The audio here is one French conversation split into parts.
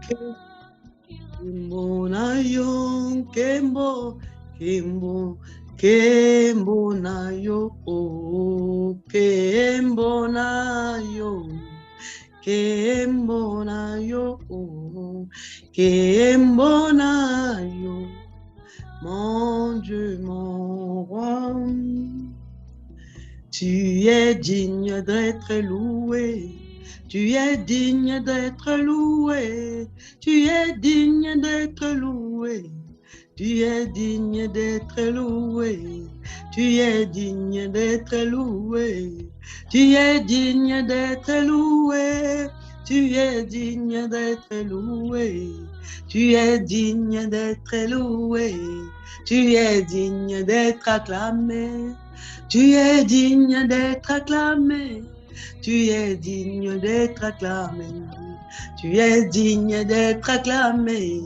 Kembo na yo, Kembo, Kembo, Kembo na yo, Kembo na yo, Kembo na yo, Kembo na yo, mon Dieu, mon roi. Tu es digne d'être loué. Tu es digne d'être loué, tu es digne d'être loué, tu es digne d'être loué, tu es digne d'être loué, tu es digne d'être loué, tu es digne d'être loué, tu es digne d'être loué, tu es digne d'être acclamé, tu es digne d'être acclamé. Tu es digne d'être acclamé, tu es digne d'être acclamé,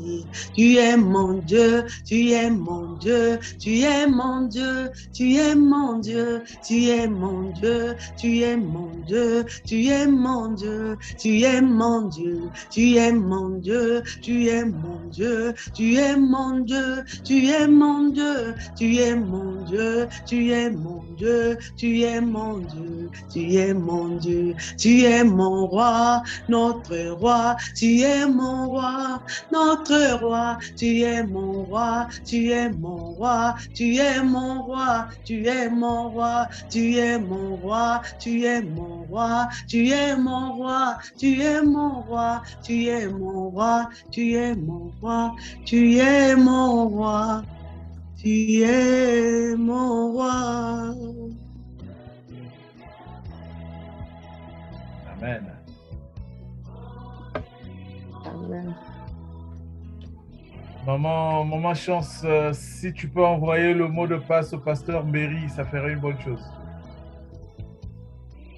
tu es mon Dieu, tu es mon Dieu, tu es mon Dieu, tu es mon Dieu, tu es mon Dieu, tu es mon Dieu, tu es mon Dieu, tu es mon Dieu, tu es mon Dieu, tu es mon Dieu, tu es mon Dieu, tu es mon Dieu, tu es mon Dieu, tu es mon Dieu, tu es mon Dieu, tu es mon Dieu, tu es mon roi, notre roi, tu es mon roi, notre roi, tu es mon roi, tu es mon roi, tu es mon roi, tu es mon roi, tu es mon roi, tu es mon roi, tu es mon roi, tu es mon roi, tu es mon roi, tu es mon roi, tu es mon roi, tu es mon roi. Amen. Amen. Maman Chance, si tu peux envoyer le mot de passe au pasteur Mbéry, ça ferait une bonne chose.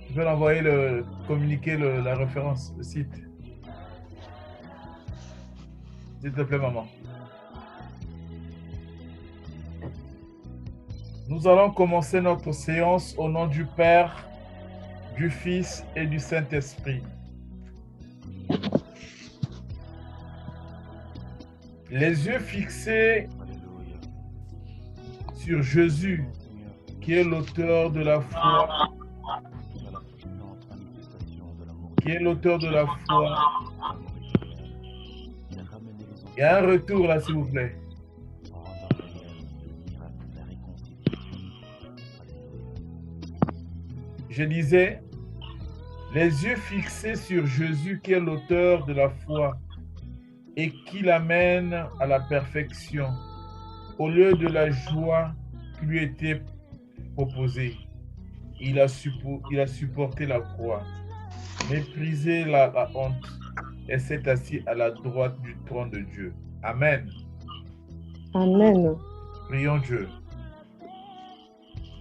Tu peux l'envoyer, communiquer la référence, le site. S'il te plaît, maman. Nous allons commencer notre séance au nom du Père, du Fils et du Saint-Esprit. Les yeux fixés sur Jésus, qui est l'auteur de la foi, qui est l'auteur de la foi. Il y a un retour là, s'il vous plaît. Je disais, les yeux fixés sur Jésus, qui est l'auteur de la foi et qui l'amène à la perfection, au lieu de la joie qui lui était proposée. Il a supporté la croix, méprisé la honte et s'est assis à la droite du trône de Dieu. Amen. Amen. Prions Dieu.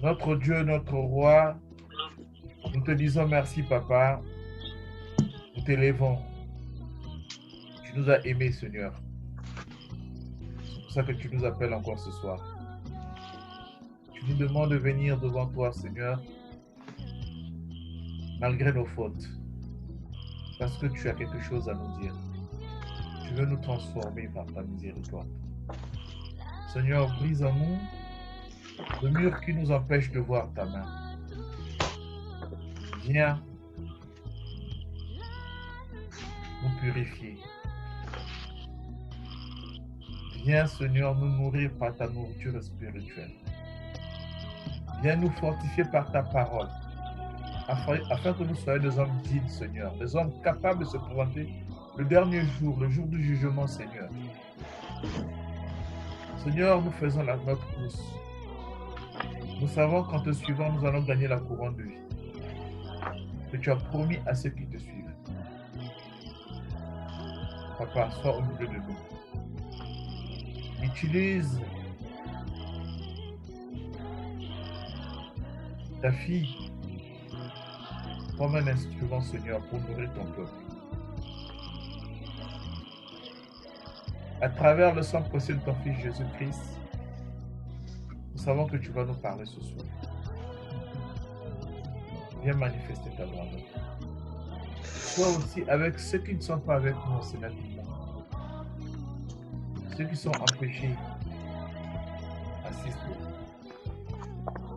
Notre Dieu, notre roi, nous te disons merci, Papa. Nous t'élèvons. Tu nous as aimés, Seigneur. C'est pour ça que tu nous appelles encore ce soir. Tu nous demandes de venir devant toi, Seigneur, malgré nos fautes, parce que tu as quelque chose à nous dire. Tu veux nous transformer par ta miséricorde. Seigneur, brise en nous le mur qui nous empêche de voir ta main. Viens nous purifier. Viens, Seigneur, nous nourrir par ta nourriture spirituelle. Viens nous fortifier par ta parole, afin que nous soyons des hommes dignes, Seigneur, des hommes capables de se présenter le dernier jour, le jour du jugement, Seigneur. Seigneur, nous faisons notre course. Nous savons qu'en te suivant, nous allons gagner la couronne de vie que tu as promis à ceux qui te suivent. Papa, sois au milieu de nous. Utilise ta fille comme un instrument, Seigneur, pour nourrir ton peuple. À travers le sang précieux de ton Fils Jésus-Christ, nous savons que tu vas nous parler ce soir. Viens manifester ta grandeur. Sois aussi avec ceux qui ne sont pas avec nous, Seigneur. Ceux qui sont empêchés, assiste-les.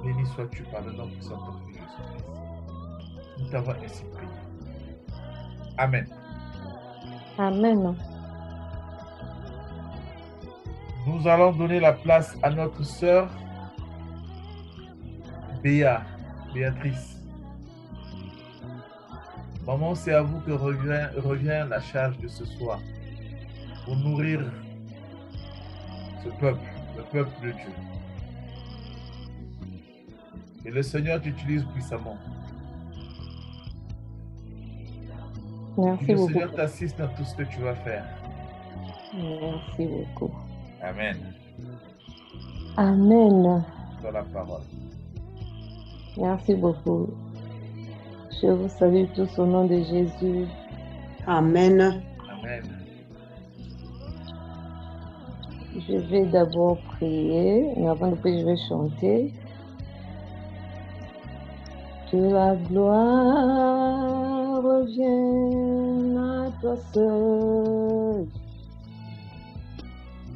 Béni sois-tu par le nom puissant de ton Fils Jésus-Christ. Nous t'avons ainsi prié. Amen. Amen. Nous allons donner la place à notre sœur Béatrice. Maman, c'est à vous que revient la charge de ce soir pour nourrir ce peuple, le peuple de Dieu. Et le Seigneur t'utilise puissamment. Merci Et le beaucoup. Seigneur t'assiste dans tout ce que tu vas faire. Merci beaucoup. Amen. Amen. Dans la parole. Merci beaucoup. Je vous salue tous au nom de Jésus. Amen. Amen. Je vais d'abord prier, mais avant de prier, je vais chanter. Que la gloire revienne à toi seul.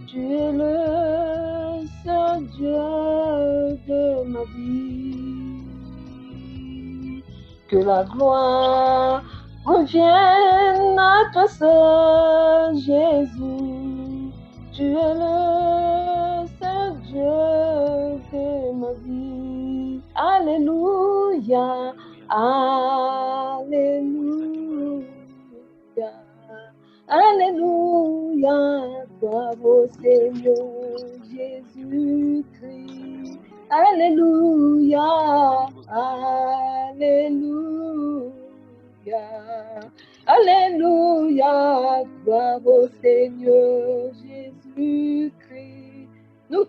Tu es le seul Dieu de ma vie. Que la gloire revienne à toi seul, Jésus. Tu es le seul Dieu de ma vie. Alléluia, alléluia, alléluia, gloire au Seigneur Jésus-Christ. Alléluia, alléluia, alléluia, gloire au Seigneur Jésus-Christ. Nous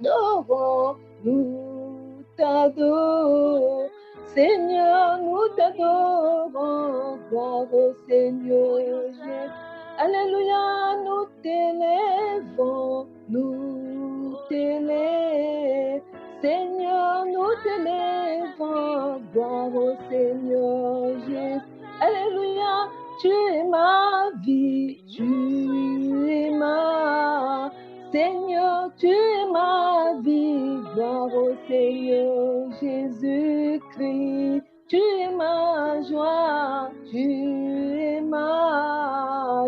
t'adorons, nous t'adorons, Seigneur, nous t'adorons, gloire au Seigneur Jésus. Alléluia, nous t'élèvons, nous t'élèvons, Seigneur, nous t'élèvons, gloire au Seigneur Jésus. Alléluia, tu es ma vie, tu es ma Seigneur, tu es ma vie, gloire au Seigneur Jésus-Christ. Tu es ma joie, tu es ma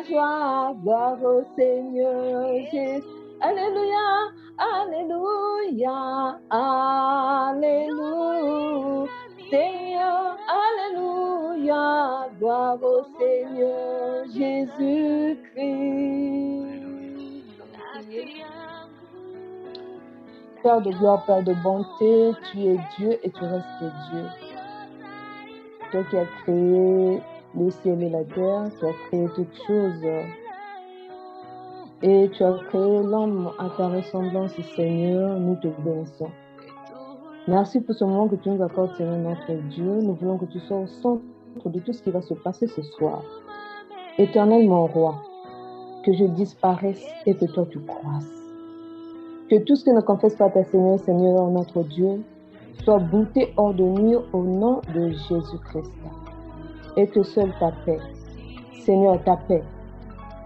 joie, gloire au Seigneur Jésus. Alléluia, alléluia, alléluia, Seigneur, alléluia, gloire au Seigneur Jésus-Christ. Père de gloire, Père de bonté, tu es Dieu et tu restes Dieu. Toi qui as créé le ciel et la terre, tu as créé toutes choses. Et tu as créé l'homme à ta ressemblance, Seigneur, nous te bénissons. Merci pour ce moment que tu nous accordes, Seigneur notre Dieu. Nous voulons que tu sois au centre de tout ce qui va se passer ce soir. Éternel mon roi, que je disparaisse et que toi tu croisses. Que tout ce qui ne confesse pas ta Seigneur, Seigneur notre Dieu, soit bouté hors de nuit au nom de Jésus-Christ. Et que seule ta paix, Seigneur, ta paix,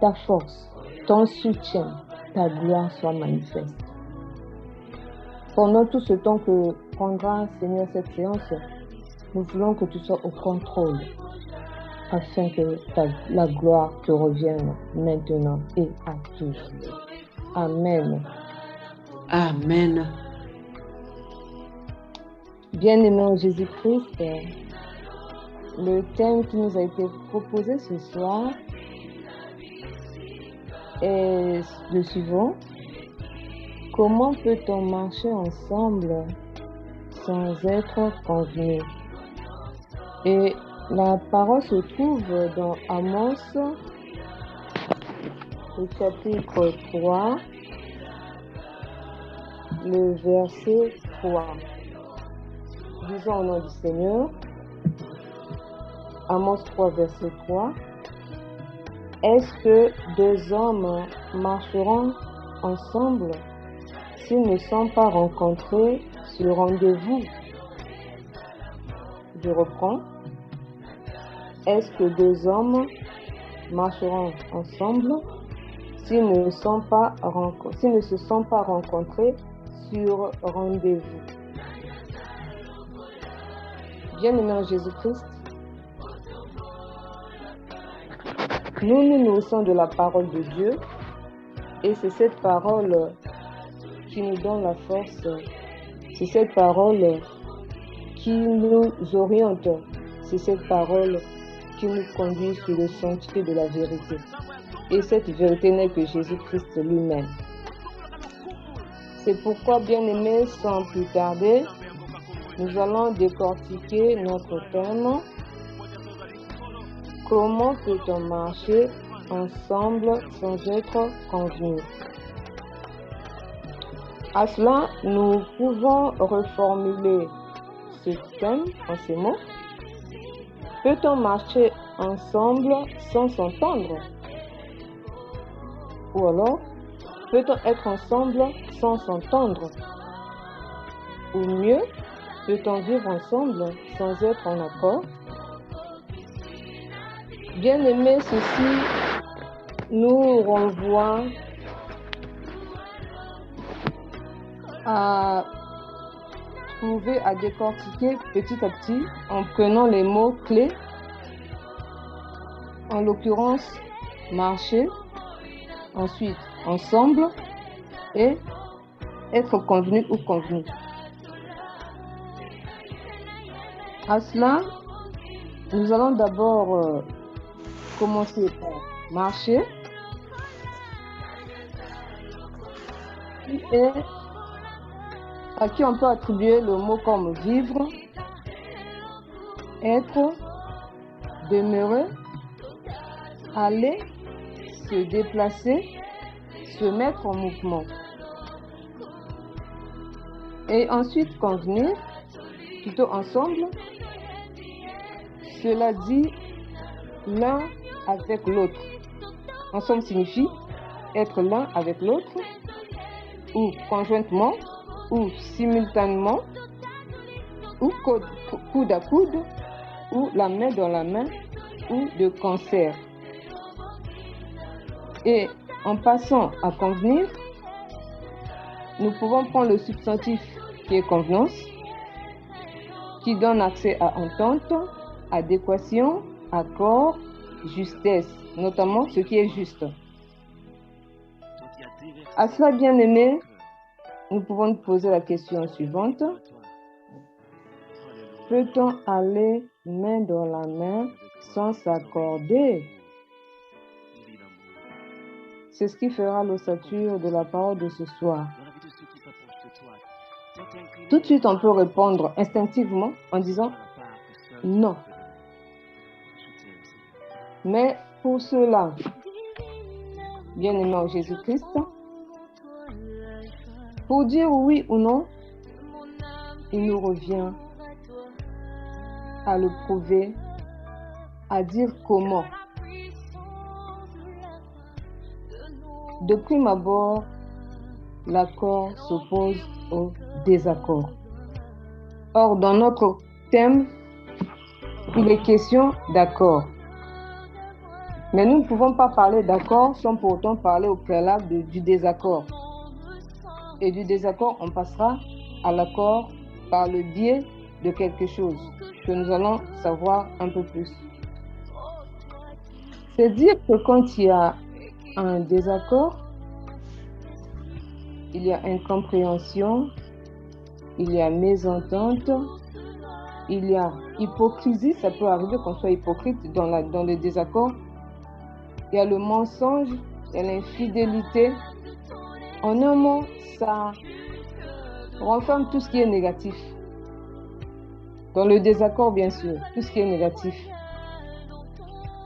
ta force, ton soutien, ta gloire soit manifeste. Pendant tout ce temps que prendra, Seigneur, cette séance, nous voulons que tu sois au contrôle, afin que la gloire te revienne maintenant et à toujours. Amen. Amen. Bien-aimé en Jésus-Christ, le thème qui nous a été proposé ce soir est le suivant. Comment peut-on marcher ensemble sans être convenu? Et la parole se trouve dans Amos, au chapitre 3, le verset 3. Disons au nom du Seigneur. Amos 3, verset 3. Est-ce que deux hommes marcheront ensemble s'ils ne sont pas rencontrés sur rendez-vous? Je reprends. Est-ce que deux hommes marcheront ensemble s'ils ne se sont pas rencontrés sur rendez-vous. Bien-aimés en Jésus-Christ, nous nous nourrissons de la parole de Dieu et c'est cette parole qui nous donne la force, c'est cette parole qui nous oriente, c'est cette parole qui nous conduit sur le sentier de la vérité. Et cette vérité n'est que Jésus-Christ lui-même. C'est pourquoi, bien-aimés, sans plus tarder, nous allons décortiquer notre thème. Comment peut-on marcher ensemble sans être convenus? À cela, nous pouvons reformuler ce thème en ces mots. Peut-on marcher ensemble sans s'entendre? Ou alors, peut-on être ensemble sans s'entendre? Ou mieux, peut-on vivre ensemble sans être en accord? Bien-aimés, ceci nous renvoie à trouver, à décortiquer petit à petit en prenant les mots clés, en l'occurrence marcher, ensuite ensemble et être convenu ou convenu. À cela, nous allons d'abord commencer par marcher et à qui on peut attribuer le mot comme vivre, être, demeurer, aller, se déplacer, se mettre en mouvement. Et ensuite convenir, plutôt ensemble, cela dit l'un avec l'autre. Ensemble signifie être l'un avec l'autre, ou conjointement, ou simultanément, ou coude à coude, ou la main dans la main, ou de concert. Et en passant à convenir, nous pouvons prendre le substantif qui est convenance, qui donne accès à entente, adéquation, accord, justesse, notamment ce qui est juste. À cela, bien-aimés, nous pouvons nous poser la question suivante. Peut-on aller main dans la main sans s'accorder? C'est ce qui fera l'ossature de la parole de ce soir. Tout de suite, on peut répondre instinctivement en disant non. Mais pour cela, bien-aimés en Jésus-Christ, pour dire oui ou non, il nous revient à le prouver, à dire comment. De prime abord, l'accord s'oppose au désaccord. Or, dans notre thème, il est question d'accord. Mais nous ne pouvons pas parler d'accord sans pour autant parler au préalable du désaccord. Et du désaccord, on passera à l'accord par le biais de quelque chose que nous allons savoir un peu plus. C'est dire que quand il y a un désaccord, il y a incompréhension, il y a mésentente, il y a hypocrisie, ça peut arriver qu'on soit hypocrite dans le désaccord. Il y a le mensonge, il y a l'infidélité. En un mot, ça renferme tout ce qui est négatif. Dans le désaccord, bien sûr, tout ce qui est négatif.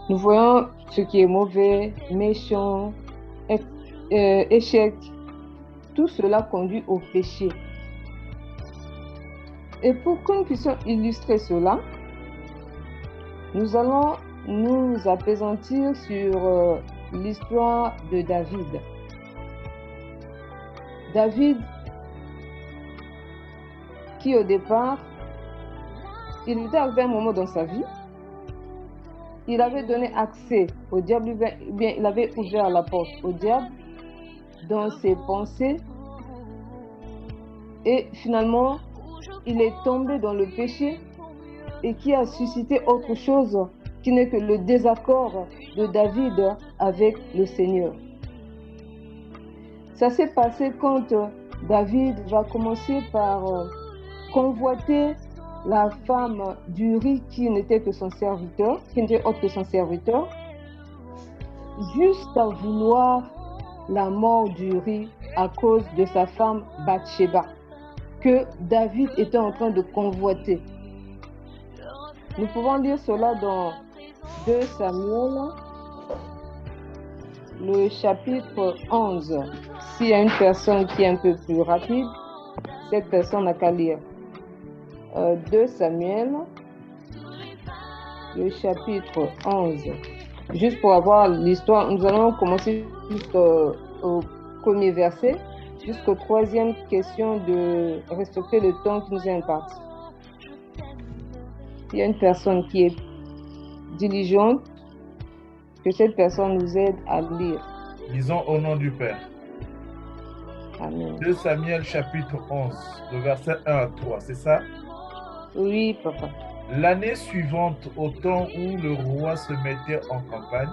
Nous voyons ce qui est mauvais, méchant, échec. Tout cela conduit au péché. Et pour que nous puissions illustrer cela, nous allons nous appesantir sur l'histoire de David. David, qui au départ, il était arrivé un moment dans sa vie il avait donné accès au diable, ou bien il avait ouvert la porte au diable dans ses pensées. Et finalement, il est tombé dans le péché et qui a suscité autre chose qui n'est que le désaccord de David avec le Seigneur. Ça s'est passé quand David va commencer par convoiter la femme d'Uri qui n'était que son serviteur, qui n'était autre que son serviteur, juste à vouloir la mort d'Uri à cause de sa femme Bathsheba, que David était en train de convoiter. Nous pouvons lire cela dans 2 Samuel, le chapitre 11. S'il y a une personne qui est un peu plus rapide, cette personne n'a qu'à lire. 2 Samuel, le chapitre 11. Juste pour avoir l'histoire, nous allons commencer au premier verset, jusqu'au 3e question de respecter le temps qui nous est imparti. Il y a une personne qui est diligente, que cette personne nous aide à lire. Lisons au nom du Père. Amen. 2 Samuel chapitre 11, le verset 1 à 3, c'est ça? Oui, papa. L'année suivante, au temps où le roi se mettait en campagne,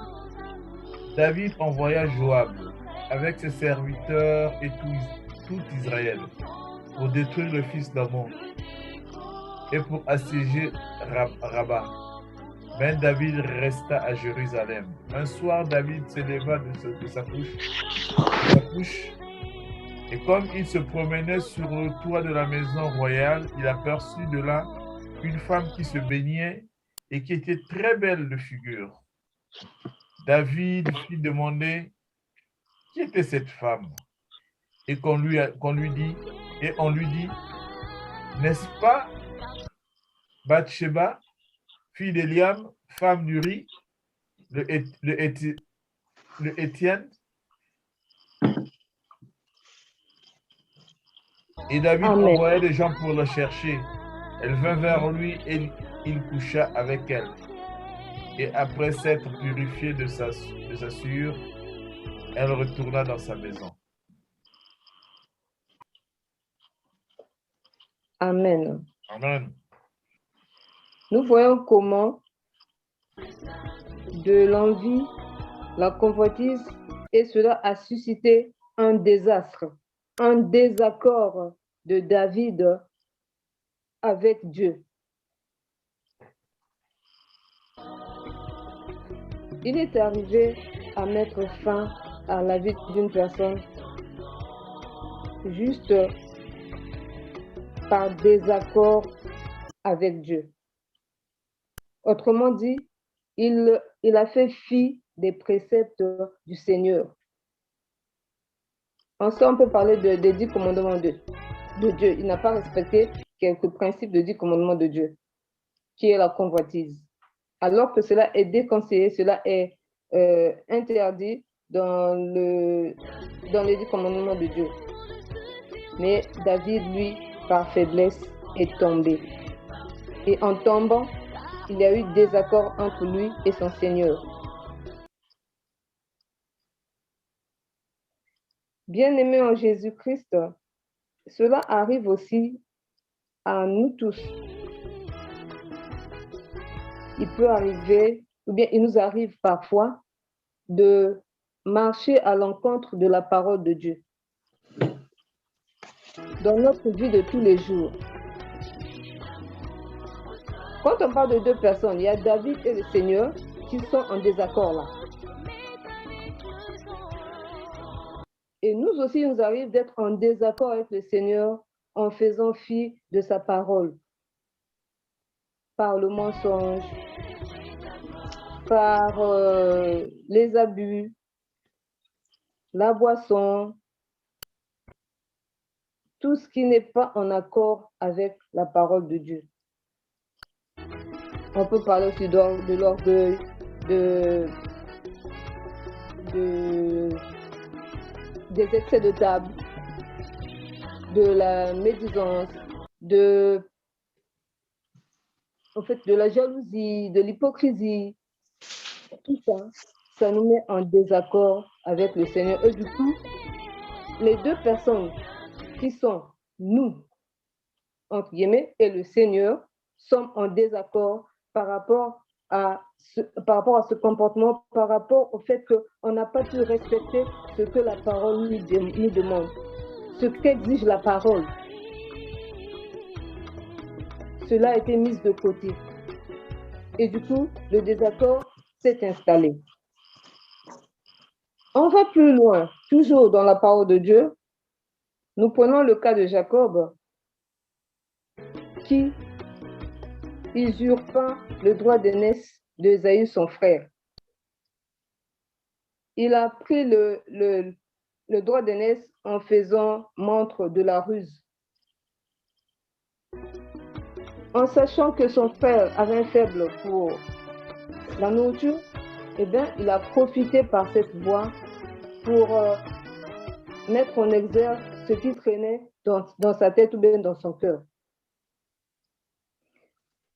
David envoya Joab avec ses serviteurs et tout Israël pour détruire le fils d'Ammon et pour assiéger Rabat. Mais David resta à Jérusalem. Un soir, David s'éleva de sa couche, et comme il se promenait sur le toit de la maison royale, il aperçut de là une femme qui se baignait et qui était très belle de figure. David fit demander qui était cette femme, et on lui dit, n'est-ce pas Bathsheba, fille d'Eliam, femme d'Uri, le Hétienne? Et David envoya des gens pour la chercher. Elle vint vers lui et il coucha avec elle. Et après s'être purifiée de sa souillure, elle retourna dans sa maison. Amen. Amen. Nous voyons comment de l'envie, la convoitise, et cela a suscité un désastre, un désaccord de David avec Dieu. Il est arrivé à mettre fin à la vie d'une personne juste par désaccord avec Dieu. Autrement dit, il a fait fi des préceptes du Seigneur. Ensuite, on peut parler des 10 commandements de Dieu. Il n'a pas respecté quelques principes de 10 commandements de Dieu, qui est la convoitise. Alors que cela est déconseillé, cela est interdit dans les 10 commandements de Dieu. Mais David, lui, par faiblesse, est tombé. Et en tombant, il y a eu désaccord entre lui et son Seigneur. Bien-aimés en Jésus-Christ, cela arrive aussi à nous tous. Il peut arriver, ou bien il nous arrive parfois, de marcher à l'encontre de la parole de Dieu. Dans notre vie de tous les jours. Quand on parle de deux personnes, il y a David et le Seigneur qui sont en désaccord là. Et nous aussi, il nous arrive d'être en désaccord avec le Seigneur en faisant fi de sa parole. Par le mensonge, par les abus, la boisson, tout ce qui n'est pas en accord avec la parole de Dieu. On peut parler aussi de l'orgueil, des excès de table, de la médisance, de la jalousie, de l'hypocrisie, Tout ça, ça nous met en désaccord avec le Seigneur. Et du coup, les deux personnes qui sont nous, entre guillemets, et le Seigneur, sommes en désaccord par rapport à ce comportement, par rapport au fait qu'on n'a pas pu respecter ce que la parole nous demande, ce qu'exige la parole. Cela a été mis de côté. Et du coup, le désaccord s'est installé. On va plus loin, toujours dans la parole de Dieu. Nous prenons le cas de Jacob, qui usurpa le droit d'aînesse d'Ésaü, son frère. Il a pris le droit d'aînesse en faisant montre de la ruse. En sachant que son frère avait un faible pour la nourriture, eh bien, il a profité par cette voie pour mettre en exergue ce qui traînait dans sa tête ou bien dans son cœur.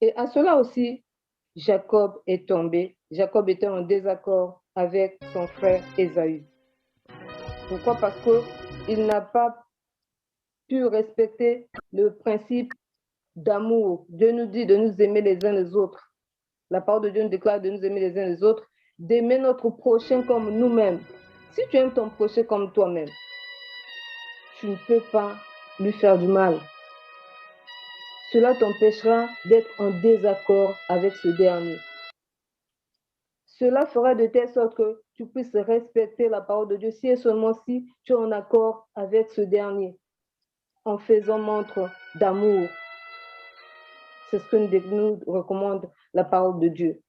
Et à cela aussi, Jacob est tombé. Jacob était en désaccord avec son frère Ésaü. Pourquoi? Parce qu'il n'a pas pu respecter le principe d'amour. Dieu nous dit de nous aimer les uns les autres. La parole de Dieu nous déclare de nous aimer les uns les autres, d'aimer notre prochain comme nous-mêmes. Si tu aimes ton prochain comme toi-même, tu ne peux pas lui faire du mal. Cela t'empêchera d'être en désaccord avec ce dernier. Cela fera de telle sorte que tu puisses respecter la parole de Dieu si et seulement si tu es en accord avec ce dernier, en faisant montre d'amour. C'est ce que nous recommande la parole de Dieu.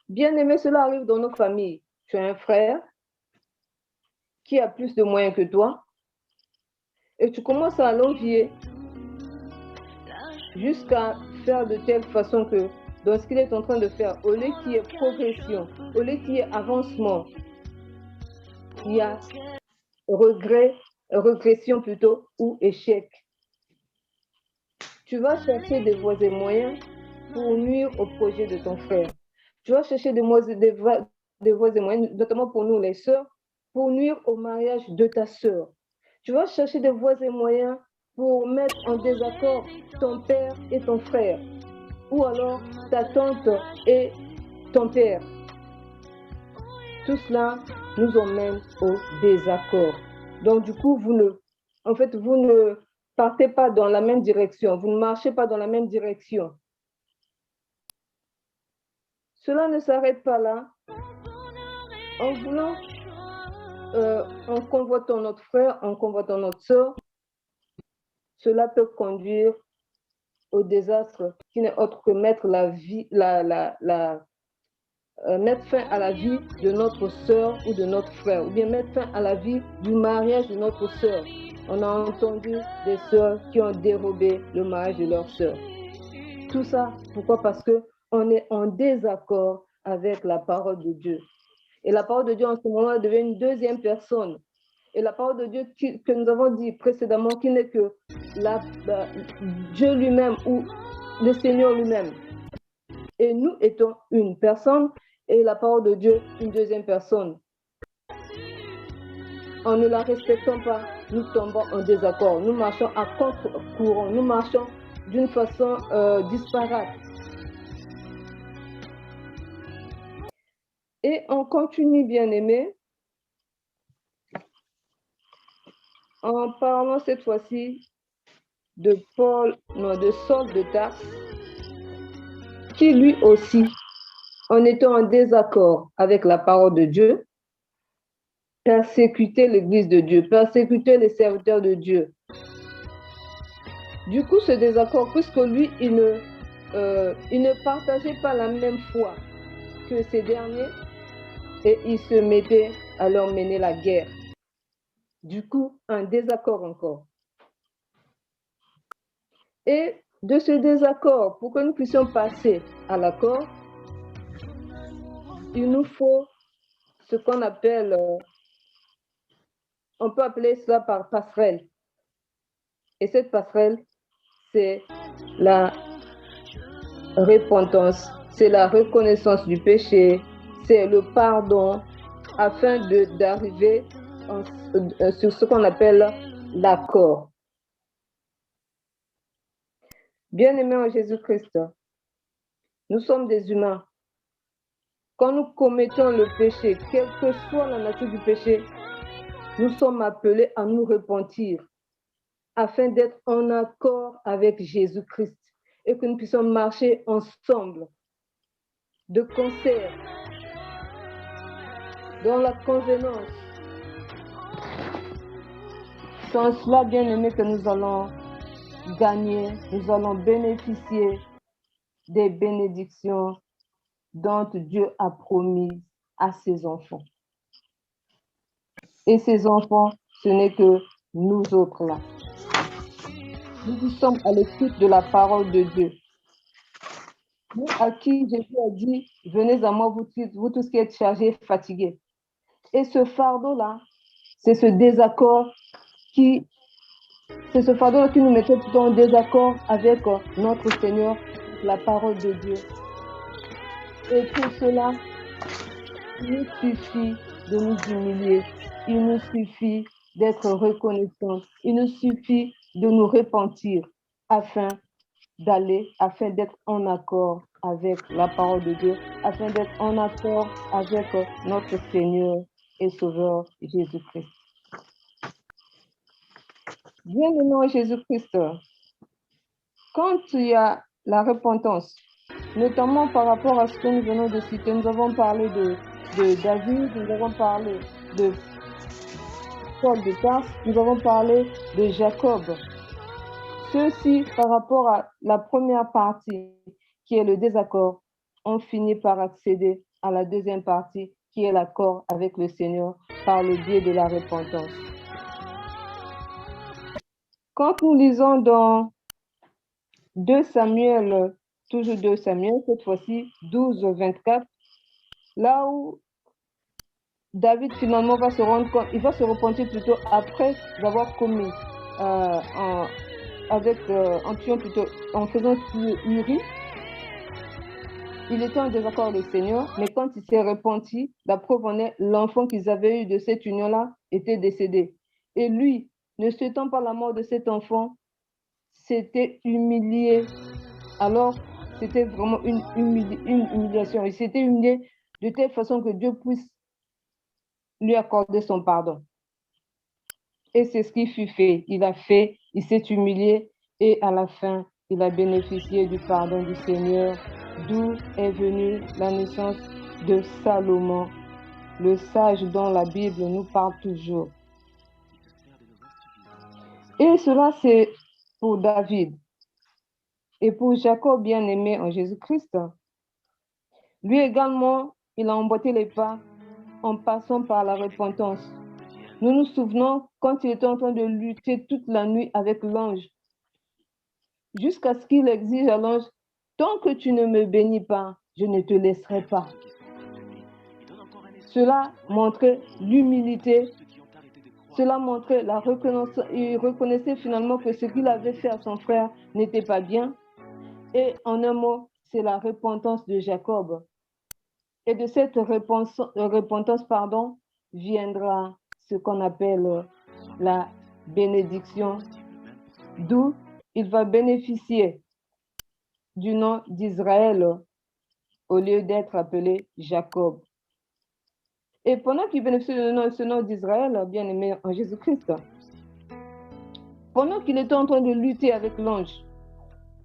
Bien aimé, cela arrive dans nos familles. Tu as un frère qui a plus de moyens que toi et tu commences à l'envier jusqu'à faire de telle façon que dans ce qu'il est en train de faire, au lieu qu'il y ait progression, au lieu qu'il y ait avancement, il y a régression plutôt, ou échec. Tu vas chercher des voies et moyens pour nuire au projet de ton frère. Tu vas chercher des voies et moyens, notamment pour nous les sœurs, pour nuire au mariage de ta sœur. Tu vas chercher des voies et moyens pour mettre en désaccord ton père et ton frère, ou alors ta tante et ton père. Tout cela nous emmène au désaccord. Donc, du coup, vous ne partez pas dans la même direction, vous ne marchez pas dans la même direction. Cela ne s'arrête pas là. En voulant, en convoitant notre frère, en convoitant notre sœur, cela peut conduire au désastre qui n'est autre que mettre mettre fin à la vie de notre sœur ou de notre frère, ou bien mettre fin à la vie du mariage de notre sœur. On a entendu des sœurs qui ont dérobé le mariage de leur sœur. Tout ça, pourquoi? Parce qu'on est en désaccord avec la parole de Dieu. Et la parole de Dieu en ce moment devient une deuxième personne. Et la parole de Dieu que nous avons dit précédemment, qui n'est que Dieu lui-même ou le Seigneur lui-même. Et nous étions une personne et la parole de Dieu une deuxième personne. En ne la respectant pas, nous tombons en désaccord. Nous marchons à contre-courant. Nous marchons d'une façon disparate. Et on continue, bien aimé, en parlant cette fois-ci de Saul de Tarse, qui lui aussi, en étant en désaccord avec la parole de Dieu, persécutait l'Église de Dieu, persécutait les serviteurs de Dieu. Du coup, ce désaccord, puisque lui, il ne partageait pas la même foi que ces derniers, et il se mettait à leur mener la guerre. Du coup, un désaccord encore. Et de ce désaccord, pour que nous puissions passer à l'accord, il nous faut ce qu'on appelle, on peut appeler ça par passerelle. Et cette passerelle, c'est la repentance c'est la reconnaissance du péché, c'est le pardon, afin d'arriver sur ce qu'on appelle l'accord. Bien-aimés en Jésus-Christ, nous sommes des humains. Quand nous commettons le péché, quelle que soit la nature du péché, nous sommes appelés à nous repentir afin d'être en accord avec Jésus-Christ et que nous puissions marcher ensemble, de concert, dans la convenance. Sans cela, bien-aimés, que nous allons gagner, nous allons bénéficier des bénédictions dont Dieu a promis à ses enfants. Et ces enfants, ce n'est que nous autres là. Nous sommes à l'écoute de la parole de Dieu. Nous à qui Jésus a dit, venez à moi, vous tous qui êtes chargés et fatigués. Et ce fardeau-là, c'est ce fardeau qui nous mettait en désaccord avec notre Seigneur, la parole de Dieu. Et pour cela, il nous suffit de nous humilier. Il nous suffit d'être reconnaissants. Il nous suffit de nous repentir afin d'être en accord avec la parole de Dieu, afin d'être en accord avec notre Seigneur et Sauveur Jésus-Christ. Bien-aimé Jésus-Christ, quand il y a la repentance, notamment par rapport à ce que nous venons de citer, nous avons parlé de David, nous avons parlé de Paul de Tarse, nous avons parlé de Jacob. Ceux-ci, par rapport à la première partie, qui est le désaccord, ont fini par accéder à la deuxième partie, qui est l'accord avec le Seigneur par le biais de la repentance. Quand nous lisons dans 2 Samuel, toujours 2 Samuel, cette fois-ci 12, 24, là où David finalement va se rendre compte, il va se repentir plutôt après avoir commis en faisant Uri. Il était en désaccord avec le Seigneur, mais quand il s'est repenti, la preuve en est, l'enfant qu'ils avaient eu de cette union-là était décédé. Et lui, ne souhaitant pas la mort de cet enfant, s'était humilié. Alors, c'était vraiment une humiliation. Il s'était humilié de telle façon que Dieu puisse lui accorder son pardon. Et c'est ce qui fut fait. Il s'est humilié et à la fin, il a bénéficié du pardon du Seigneur, d'où est venue la naissance de Salomon, le sage dont la Bible nous parle toujours. Et cela, c'est pour David. Et pour Jacob, bien-aimé en Jésus-Christ, lui également, il a emboîté les pas en passant par la repentance. Nous nous souvenons quand il était en train de lutter toute la nuit avec l'ange, jusqu'à ce qu'il exige à l'ange, tant que tu ne me bénis pas, je ne te laisserai pas. Cela montrait l'humilité, cela montrait la reconnaissance. Il reconnaissait finalement que ce qu'il avait fait à son frère n'était pas bien. Et en un mot, c'est la repentance de Jacob. Et de cette repentance, viendra ce qu'on appelle la bénédiction, d'où il va bénéficier du nom d'Israël au lieu d'être appelé Jacob. Et pendant qu'il bénéficiait de ce nom d'Israël, bien aimé en Jésus-Christ, pendant qu'il était en train de lutter avec l'ange,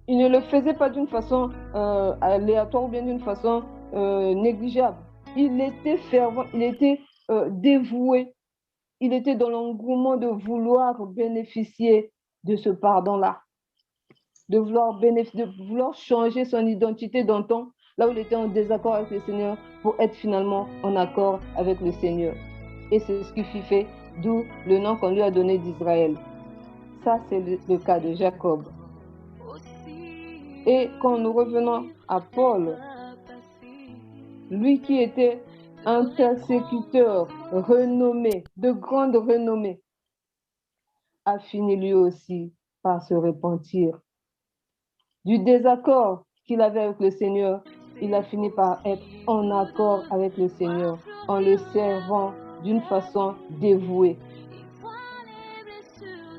il ne le faisait pas d'une façon aléatoire ou bien d'une façon négligeable. Il était fervent, il était dévoué, il était dans l'engouement de vouloir bénéficier de ce pardon-là, de vouloir changer son identité d'antan, là où il était en désaccord avec le Seigneur, pour être finalement en accord avec le Seigneur. Et c'est ce qui fut fait, d'où le nom qu'on lui a donné d'Israël. Ça, c'est le cas de Jacob. Et quand nous revenons à Paul, lui qui était un persécuteur renommé, de grande renommée, a fini lui aussi par se repentir du désaccord qu'il avait avec le Seigneur il a fini par être en accord avec le Seigneur, en le servant d'une façon dévouée.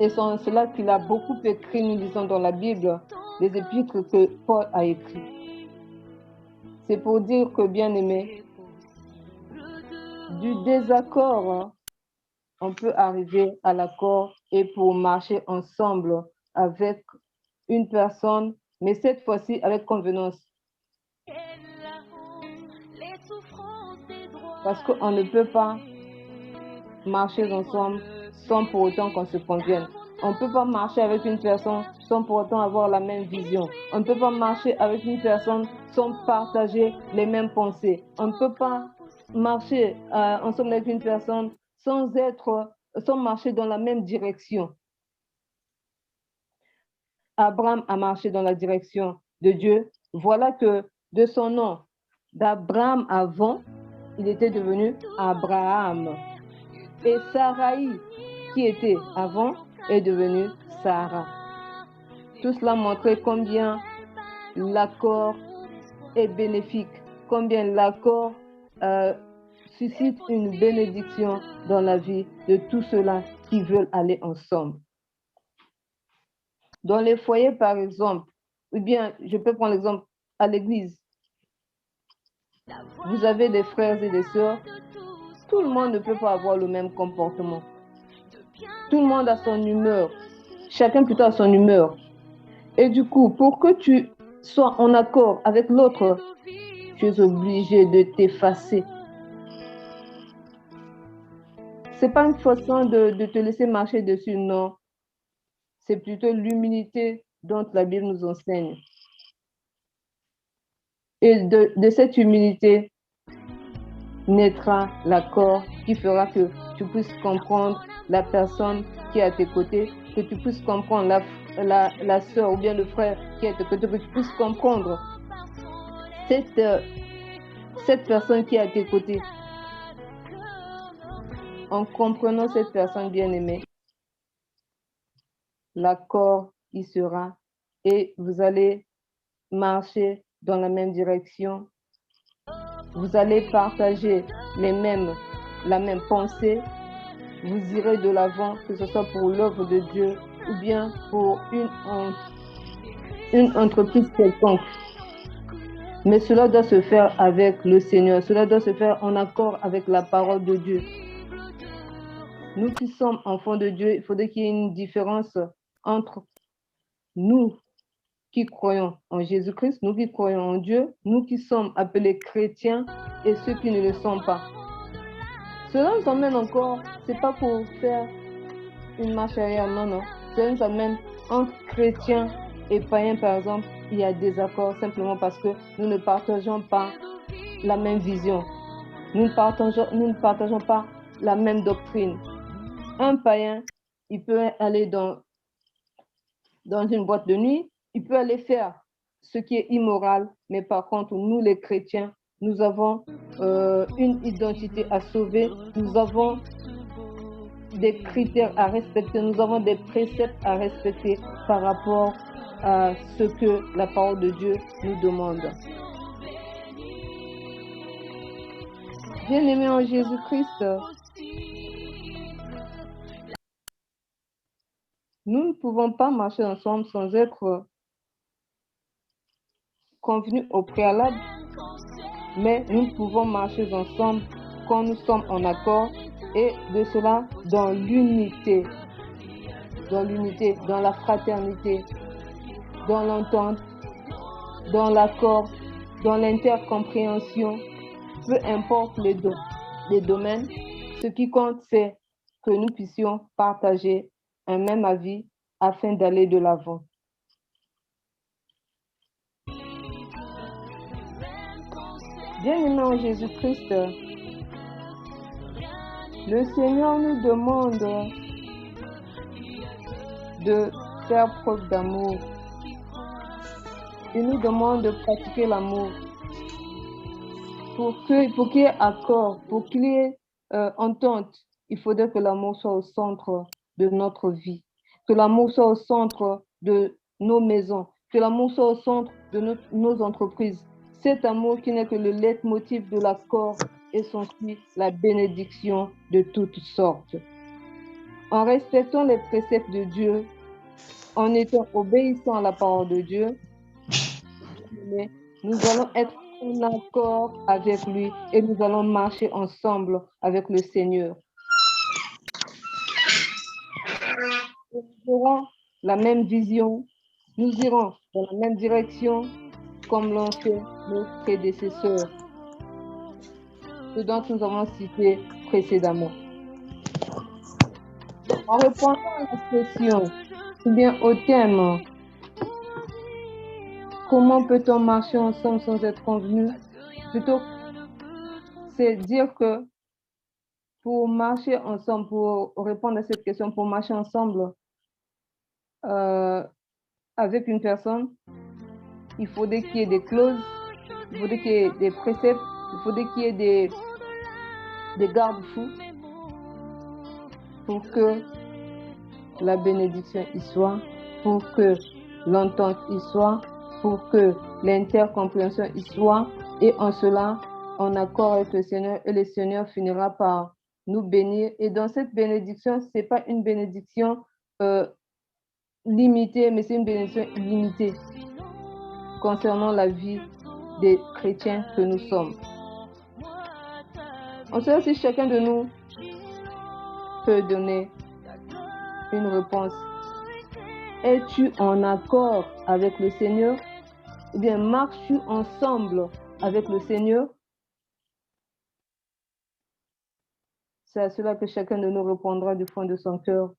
Et c'est en cela qu'il a beaucoup écrit, nous lisons dans la Bible, les épîtres que Paul a écrits. C'est pour dire que, bien aimé, du désaccord, on peut arriver à l'accord et pour marcher ensemble avec une personne, mais cette fois-ci avec convenance. Parce qu'on ne peut pas marcher ensemble sans pour autant qu'on se convienne. On ne peut pas marcher avec une personne sans pour autant avoir la même vision. On ne peut pas marcher avec une personne sans partager les mêmes pensées. On ne peut pas marcher ensemble avec une personne sans marcher dans la même direction. Abraham a marché dans la direction de Dieu. Voilà que de son nom d'Abraham avant, il était devenu Abraham. Et Sarai, qui était avant, est devenue Sarah. Tout cela montrait combien l'accord est bénéfique, combien l'accord suscite une bénédiction dans la vie de tous ceux-là qui veulent aller ensemble. Dans les foyers, par exemple, ou bien je peux prendre l'exemple à l'église. Vous avez des frères et des sœurs. Tout le monde ne peut pas avoir le même comportement. Tout le monde a son humeur. Chacun plutôt a son humeur. Et du coup, pour que tu sois en accord avec l'autre, tu es obligé de t'effacer. Ce n'est pas une façon de te laisser marcher dessus, non. C'est plutôt l'humilité dont la Bible nous enseigne. Et de cette humilité naîtra l'accord qui fera que tu puisses comprendre la personne qui est à tes côtés, que tu puisses comprendre la sœur ou bien le frère qui est à tes côtés, que tu puisses comprendre cette personne qui est à tes côtés. En comprenant cette personne bien-aimée, l'accord y sera et vous allez marcher dans la même direction. Vous allez partager la même pensée. Vous irez de l'avant, que ce soit pour l'œuvre de Dieu ou bien pour une entreprise quelconque. Mais cela doit se faire avec le Seigneur. Cela doit se faire en accord avec la parole de Dieu. Nous qui sommes enfants de Dieu, il faudrait qu'il y ait une différence entre nous qui croyons en Jésus-Christ, nous qui croyons en Dieu, nous qui sommes appelés chrétiens et ceux qui ne le sont pas. Cela nous amène encore, c'est pas pour faire une marche arrière, non. Cela nous amène entre chrétiens et païens, par exemple, il y a des accords simplement parce que nous ne partageons pas la même vision. Nous ne partageons pas la même doctrine. Un païen, il peut aller dans une boîte de nuit, il peut aller faire ce qui est immoral, mais par contre, nous les chrétiens, nous avons une identité à sauver, nous avons des critères à respecter, nous avons des préceptes à respecter par rapport à ce que la parole de Dieu nous demande. Bien-aimés en Jésus-Christ, nous ne pouvons pas marcher ensemble sans être convenus au préalable, mais nous pouvons marcher ensemble quand nous sommes en accord et de cela dans l'unité, dans la fraternité, dans l'entente, dans l'accord, dans l'intercompréhension, peu importe les domaines, ce qui compte c'est que nous puissions partager un même avis afin d'aller de l'avant. Bien-aimés en Jésus-Christ, le Seigneur nous demande de faire preuve d'amour. Il nous demande de pratiquer l'amour. Pour qu'il y ait accord, pour qu'il y ait entente, il faudrait que l'amour soit au centre de notre vie, que l'amour soit au centre de nos maisons, que l'amour soit au centre de nos entreprises. Cet amour qui n'est que le leitmotiv de l'accord et s'ensuit la bénédiction de toutes sortes. En respectant les préceptes de Dieu, en étant obéissants à la parole de Dieu, nous allons être en accord avec lui et nous allons marcher ensemble avec le Seigneur. Nous aurons la même vision, nous irons dans la même direction comme l'ont fait nos prédécesseurs, ce dont nous avons cité précédemment. En répondant à la question, ou bien au thème, comment peut-on marcher ensemble sans être convenu? Plutôt, c'est dire que pour marcher ensemble, pour répondre à cette question, pour marcher ensemble avec une personne, il faudrait qu'il y ait des clauses, il faudrait qu'il y ait des préceptes, il faudrait qu'il y ait des garde-fous pour que la bénédiction y soit, pour que l'entente y soit, pour que l'intercompréhension y soit, et en cela, en accord avec le Seigneur, et le Seigneur finira par nous bénir. Et dans cette bénédiction, ce n'est pas une bénédiction limitée, mais c'est une bénédiction illimitée concernant la vie des chrétiens que nous sommes. On sait si chacun de nous peut donner une réponse. Es-tu en accord avec le Seigneur? Ou bien marches-tu ensemble avec le Seigneur? C'est à cela que chacun de nous répondra du fond de son cœur.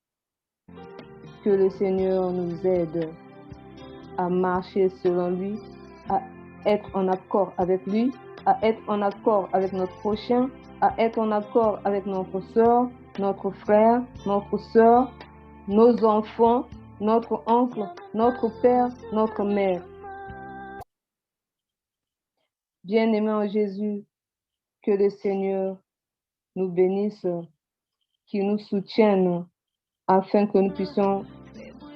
Que le Seigneur nous aide à marcher selon lui, à être en accord avec lui, à être en accord avec notre prochain, à être en accord avec notre soeur, notre frère, notre soeur, nos enfants, notre oncle, notre père, notre mère. Bien-aimés en Jésus, que le Seigneur nous bénisse, qu'il nous soutienne afin que nous puissions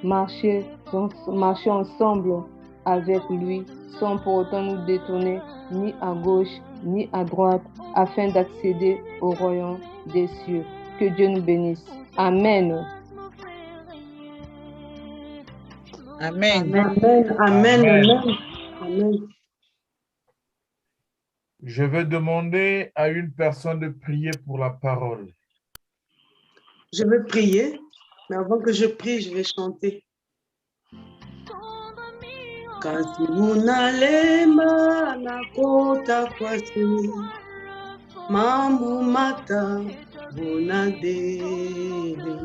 marcher ensemble avec lui sans pour autant nous détourner ni à gauche ni à droite afin d'accéder au royaume des cieux. Que Dieu nous bénisse. Amen. Amen. Amen. Amen. Amen. Amen. Je vais demander à une personne de prier pour la parole. Je vais prier, mais avant que je prie, je vais chanter. Kasi unalema na kota kwasi mambu mata unadele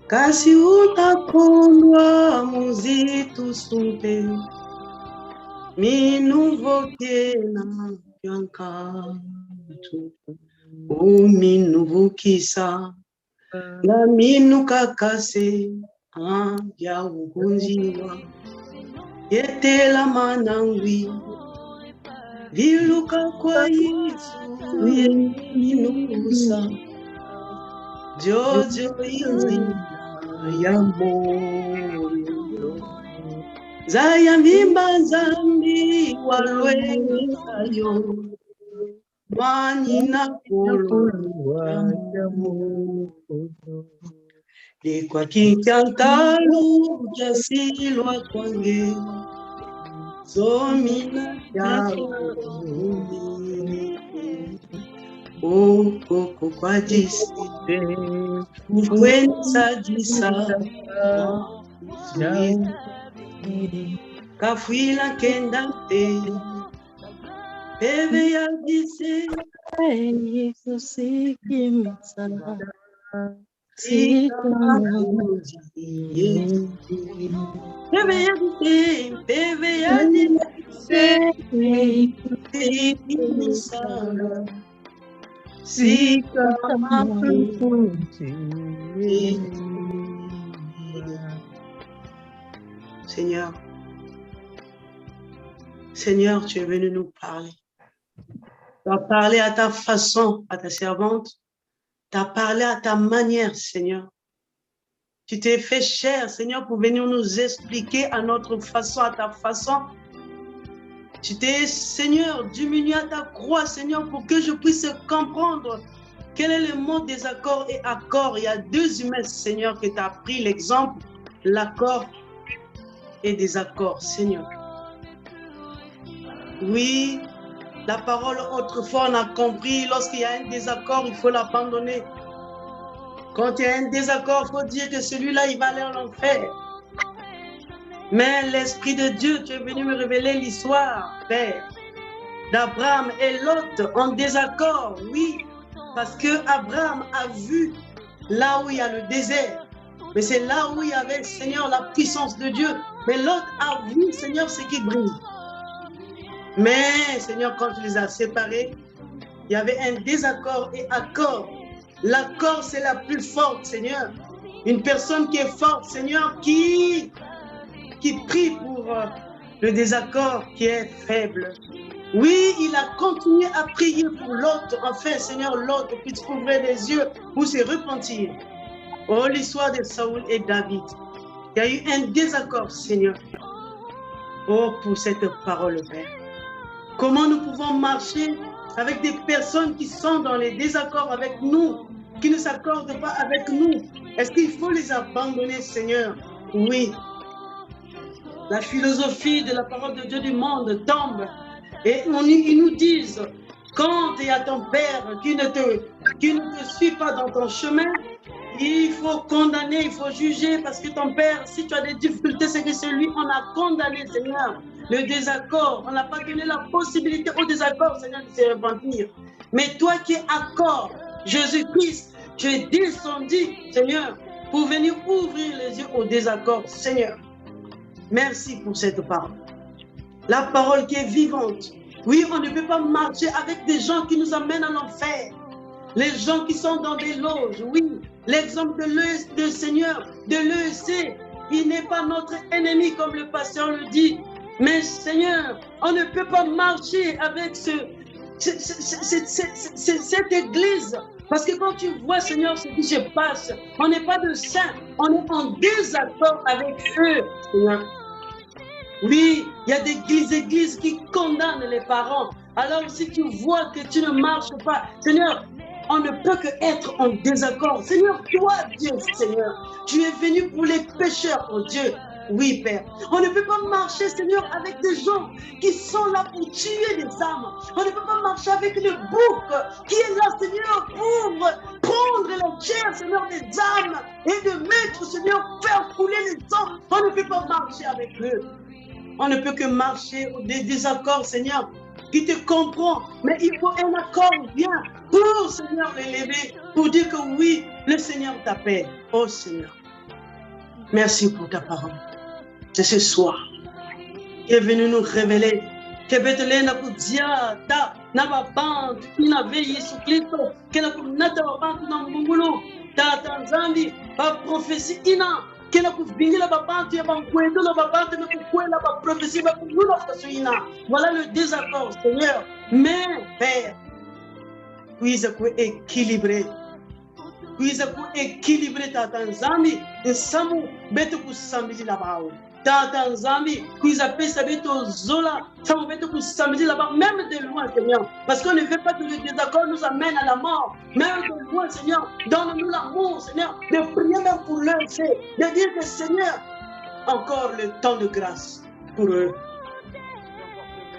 kasi utakondwa muzitu sumpe minuvoke na yankatu uminuvukisa na minukakase ya ukunjiwa yetela manangwi viluka kwa Yesu yeminukusa jojo inzina ya moyo zaya mimba zambi walwezayo mwanina kolo ya moyo Lekwa kinkankalu jasilwa kwange Zomina yao Oko kwa jisi Ufweni sajisa Kafuila kendante Peve ya jise Yesu sikimisa. Seigneur, Seigneur, tu es venu nous parler. Tu as parlé à ta façon, à ta servante. Tu as parlé à ta manière, Seigneur. Tu t'es fait chair, Seigneur, pour venir nous expliquer à notre façon, à ta façon, Tu t'es, Seigneur, diminué à ta croix, Seigneur, pour que je puisse comprendre quel est le mot désaccord et accord. Il y a deux humains, Seigneur, que tu as pris l'exemple, l'accord et désaccord, Seigneur. Oui, la parole autrefois, on a compris, lorsqu'il y a un désaccord, il faut l'abandonner. Quand il y a un désaccord, il faut dire que celui-là, il va aller en enfer. Mais l'Esprit de Dieu, tu es venu me révéler l'histoire, Père, d'Abraham et Lot en désaccord, oui, parce que Abraham a vu là où il y a le désert, mais c'est là où il y avait, Seigneur, la puissance de Dieu. Mais Lot a vu, Seigneur, ce qui brille. Mais, Seigneur, quand tu les as séparés, il y avait un désaccord et accord. L'accord, c'est la plus forte, Seigneur. Une personne qui est forte, Seigneur, qui prie pour le désaccord qui est faible. Oui, il a continué à prier pour l'autre. Enfin, Seigneur, l'autre puisse ouvrir les yeux pour se repentir. Oh, l'histoire de Saoul et David. Il y a eu un désaccord, Seigneur. Oh, pour cette parole, Père. Comment nous pouvons marcher avec des personnes qui sont dans les désaccords avec nous, qui ne s'accordent pas avec nous? Est-ce qu'il faut les abandonner, Seigneur? Oui. La philosophie de la parole de Dieu du monde tombe et ils nous disent, quand il y a ton père qui ne te suit pas dans ton chemin, il faut condamner, il faut juger, parce que ton père, si tu as des difficultés, c'est que c'est lui, on a condamné, Seigneur, le désaccord. On n'a pas donné la possibilité au désaccord, Seigneur, de se repentir. Mais toi qui es accord, Jésus-Christ, tu es descendu, Seigneur, pour venir ouvrir les yeux au désaccord, Seigneur. Merci pour cette parole. La parole qui est vivante. Oui, on ne peut pas marcher avec des gens qui nous amènent à l'enfer. Les gens qui sont dans des loges, oui. L'exemple de Seigneur, de l'EEC, il n'est pas notre ennemi comme le pasteur le dit. Mais Seigneur, on ne peut pas marcher avec cette église. Parce que quand tu vois, Seigneur, ce qui se passe, on n'est pas de saints, on est en désaccord avec eux, Seigneur. Oui, il y a des églises qui condamnent les parents. Alors si tu vois que tu ne marches pas, Seigneur, on ne peut que être en désaccord. Seigneur, toi, Dieu, Seigneur, tu es venu pour les pécheurs, oh Dieu. Oui, Père. On ne peut pas marcher, Seigneur, avec des gens qui sont là pour tuer des âmes. On ne peut pas marcher avec le bouc qui est là, Seigneur, pour prendre la chair, Seigneur, des âmes et de mettre, Seigneur, faire couler les sangs. On ne peut pas marcher avec eux. On ne peut que marcher des désaccords, Seigneur, qui te comprend. Mais il faut un accord bien pour, Seigneur, l'élever, pour dire que oui, le Seigneur t'appelle. Oh Seigneur, merci pour ta parole. C'est ce soir qui est venu nous révéler que Bethléem n'a pas dit n'a pas bande, qui n'a veillé sur Christo, qui n'a pas nata bande dans Mungulu, ta Tanzanie, pas prophétie ina. Kena kuvingila babantu ya bankwendo la babantu na kukwela ba prophétie ba kunula kasuina. Voilà le désaccord, Seigneur. Mais Père, puisse équilibrer. Puisse équilibrer ta Tanzanie et samu beto kusambiji la bao. Ta Tanzanie puisse appeler sa beto zola, samu beto kusambiji la bao, même de loin, Seigneur. Parce qu'on ne veut pas que le désaccord nous amène à la mort. Même de loin, Seigneur, donne-nous l'amour, Seigneur, de prier même pour leur fait, de dire que Seigneur, encore le temps de grâce pour eux.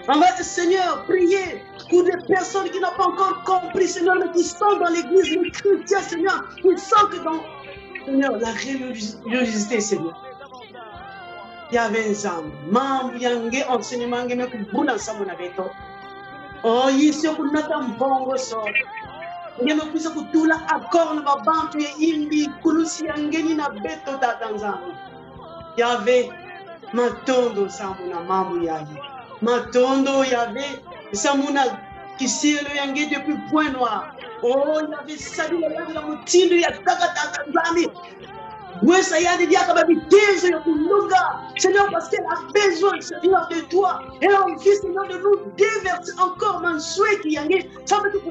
On va, Seigneur, prier pour des personnes qui n'ont pas encore compris, Seigneur, mais qui sont dans l'église, les chrétiens, Seigneur, qui sont que dans, Seigneur, la religiosité, Seigneur. Il y avait un homme, membre, yangue, enseignement, mais que vous n'en savez pas. Oh, ici, on n'a pas un bon ressort. Il y a plus que tout là, accord, la banque, imbi, kulusi, yangeni, na beto, ta Tanzanie. Il y avait Matondo, Samuna, Mamou, Yagi. Matondo, il y avait Samuna qui s'est le yangé depuis Point Noir. Oh, il y avait Salut, la moutine, il y a Takata Tanzanie. Oui, ça y a des diacres qui disent Seigneur, parce qu'elle a besoin, Seigneur, de toi. Elle a envie, Seigneur, de nous déverser encore mon souhait qui y a. Ça veut dire que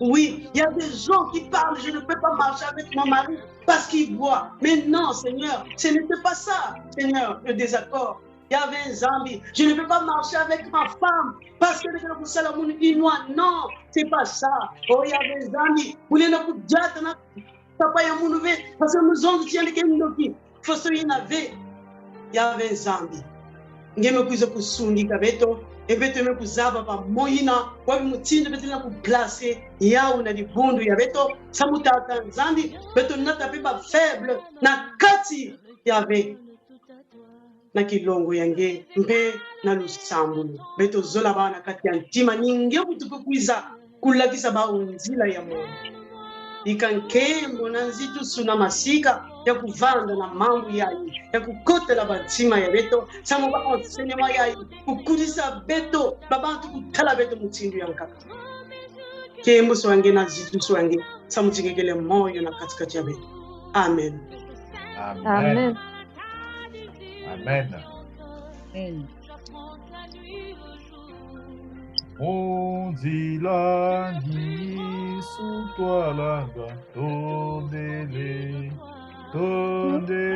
oui, il y a des gens qui parlent, je ne peux pas marcher avec mon mari parce qu'il boit. Mais non, Seigneur, ce n'était pas ça, Seigneur, le désaccord. il y avait un Zambi. Je ne peux pas marcher avec ma femme parce que les gens ça la monde inois. Non, c'est pas ça. Oh, il y avait un Zambi. Vous voulez nous dire papa ya monde parce que nous on tient les gens faut se y avait un Zambi. Ngeme kuiza kusundika beto ebeto me kuzaba pa moyina wa mutindo beto na ku placer ya una libundu ya beto samutata nzambi beto nata pe ba faible na kati yave na kilongo yange mpe na lusambu beto zola bana kati ya ntima ninge kutuko kuiza kulakisa ba unzila ya moyo ikankembo na nzitu suna masika ya kuvanda na mambo yayi ya kukotela batima ya beto samo ba enseignement yayi kukulisa beto babantu kutala beto mutsindu ya nkaka kembo swange na nzitu swange samo tingekele moyo na katikati ya beto. Amen. Amen. Amen. Amen. On dit la nuit sous toi la tondele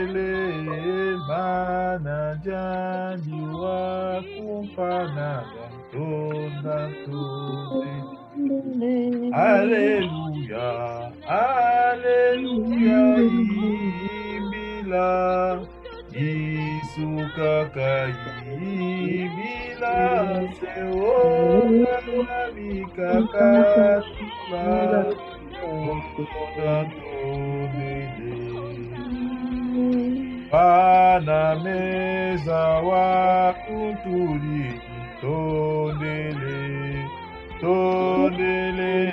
manaja diwa kumpana tonda tondele. Alléluia, Alléluia, ibila isukaka ibila seo mikaka pana meza wa kutuli tondele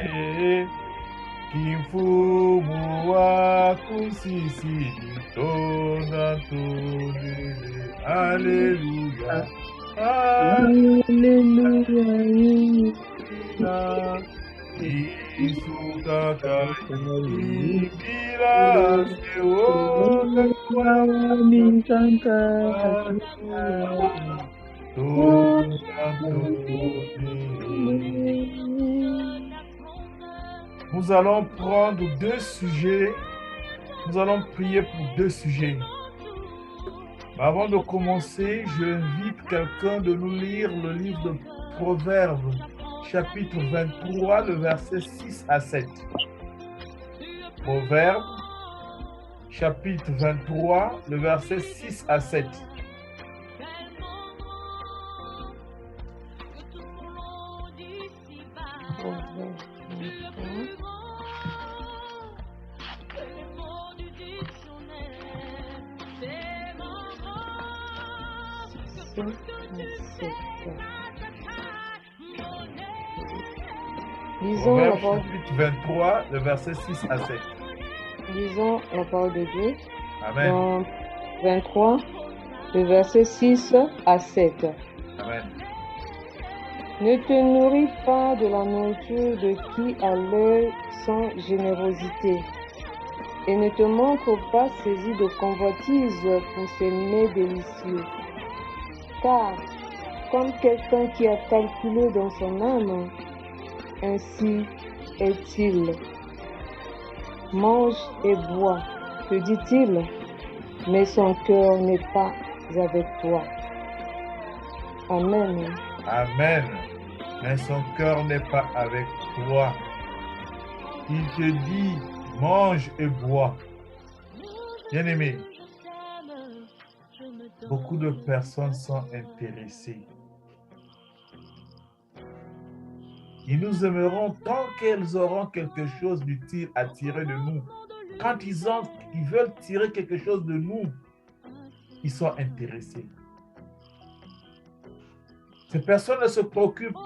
kimfumu wa kusisi tondele. Alléluia, Alléluia. isukaka ibila seo Nous allons prendre deux sujets. Nous allons prier pour deux sujets. Mais avant de commencer, j'invite quelqu'un de nous lire le livre de Proverbes, chapitre 23, le verset 6 à 7. Proverbes, chapitre 23, le verset 6 à 7. Lisons la parole, chapitre 23, le verset 6 à 7. lisons la parole de Dieu. Amen. Dans 23, le verset 6 à 7. Amen. Ne te nourris pas de la nourriture de qui a l'œil sans générosité, et ne te montre pas saisi de convoitise pour ces mets délicieux. Car, comme quelqu'un qui a calculé dans son âme, ainsi est-il. Mange et bois, te dit-il, mais son cœur n'est pas avec toi. Amen. Amen. Mais son cœur n'est pas avec toi. Il te dit, mange et bois. Bien-aimé, beaucoup de personnes sont intéressées. Ils nous aimeront tant qu'elles auront quelque chose d'utile à tirer de nous. Quand ils veulent tirer quelque chose de nous, ils sont intéressés. Ces personnes ne se préoccupent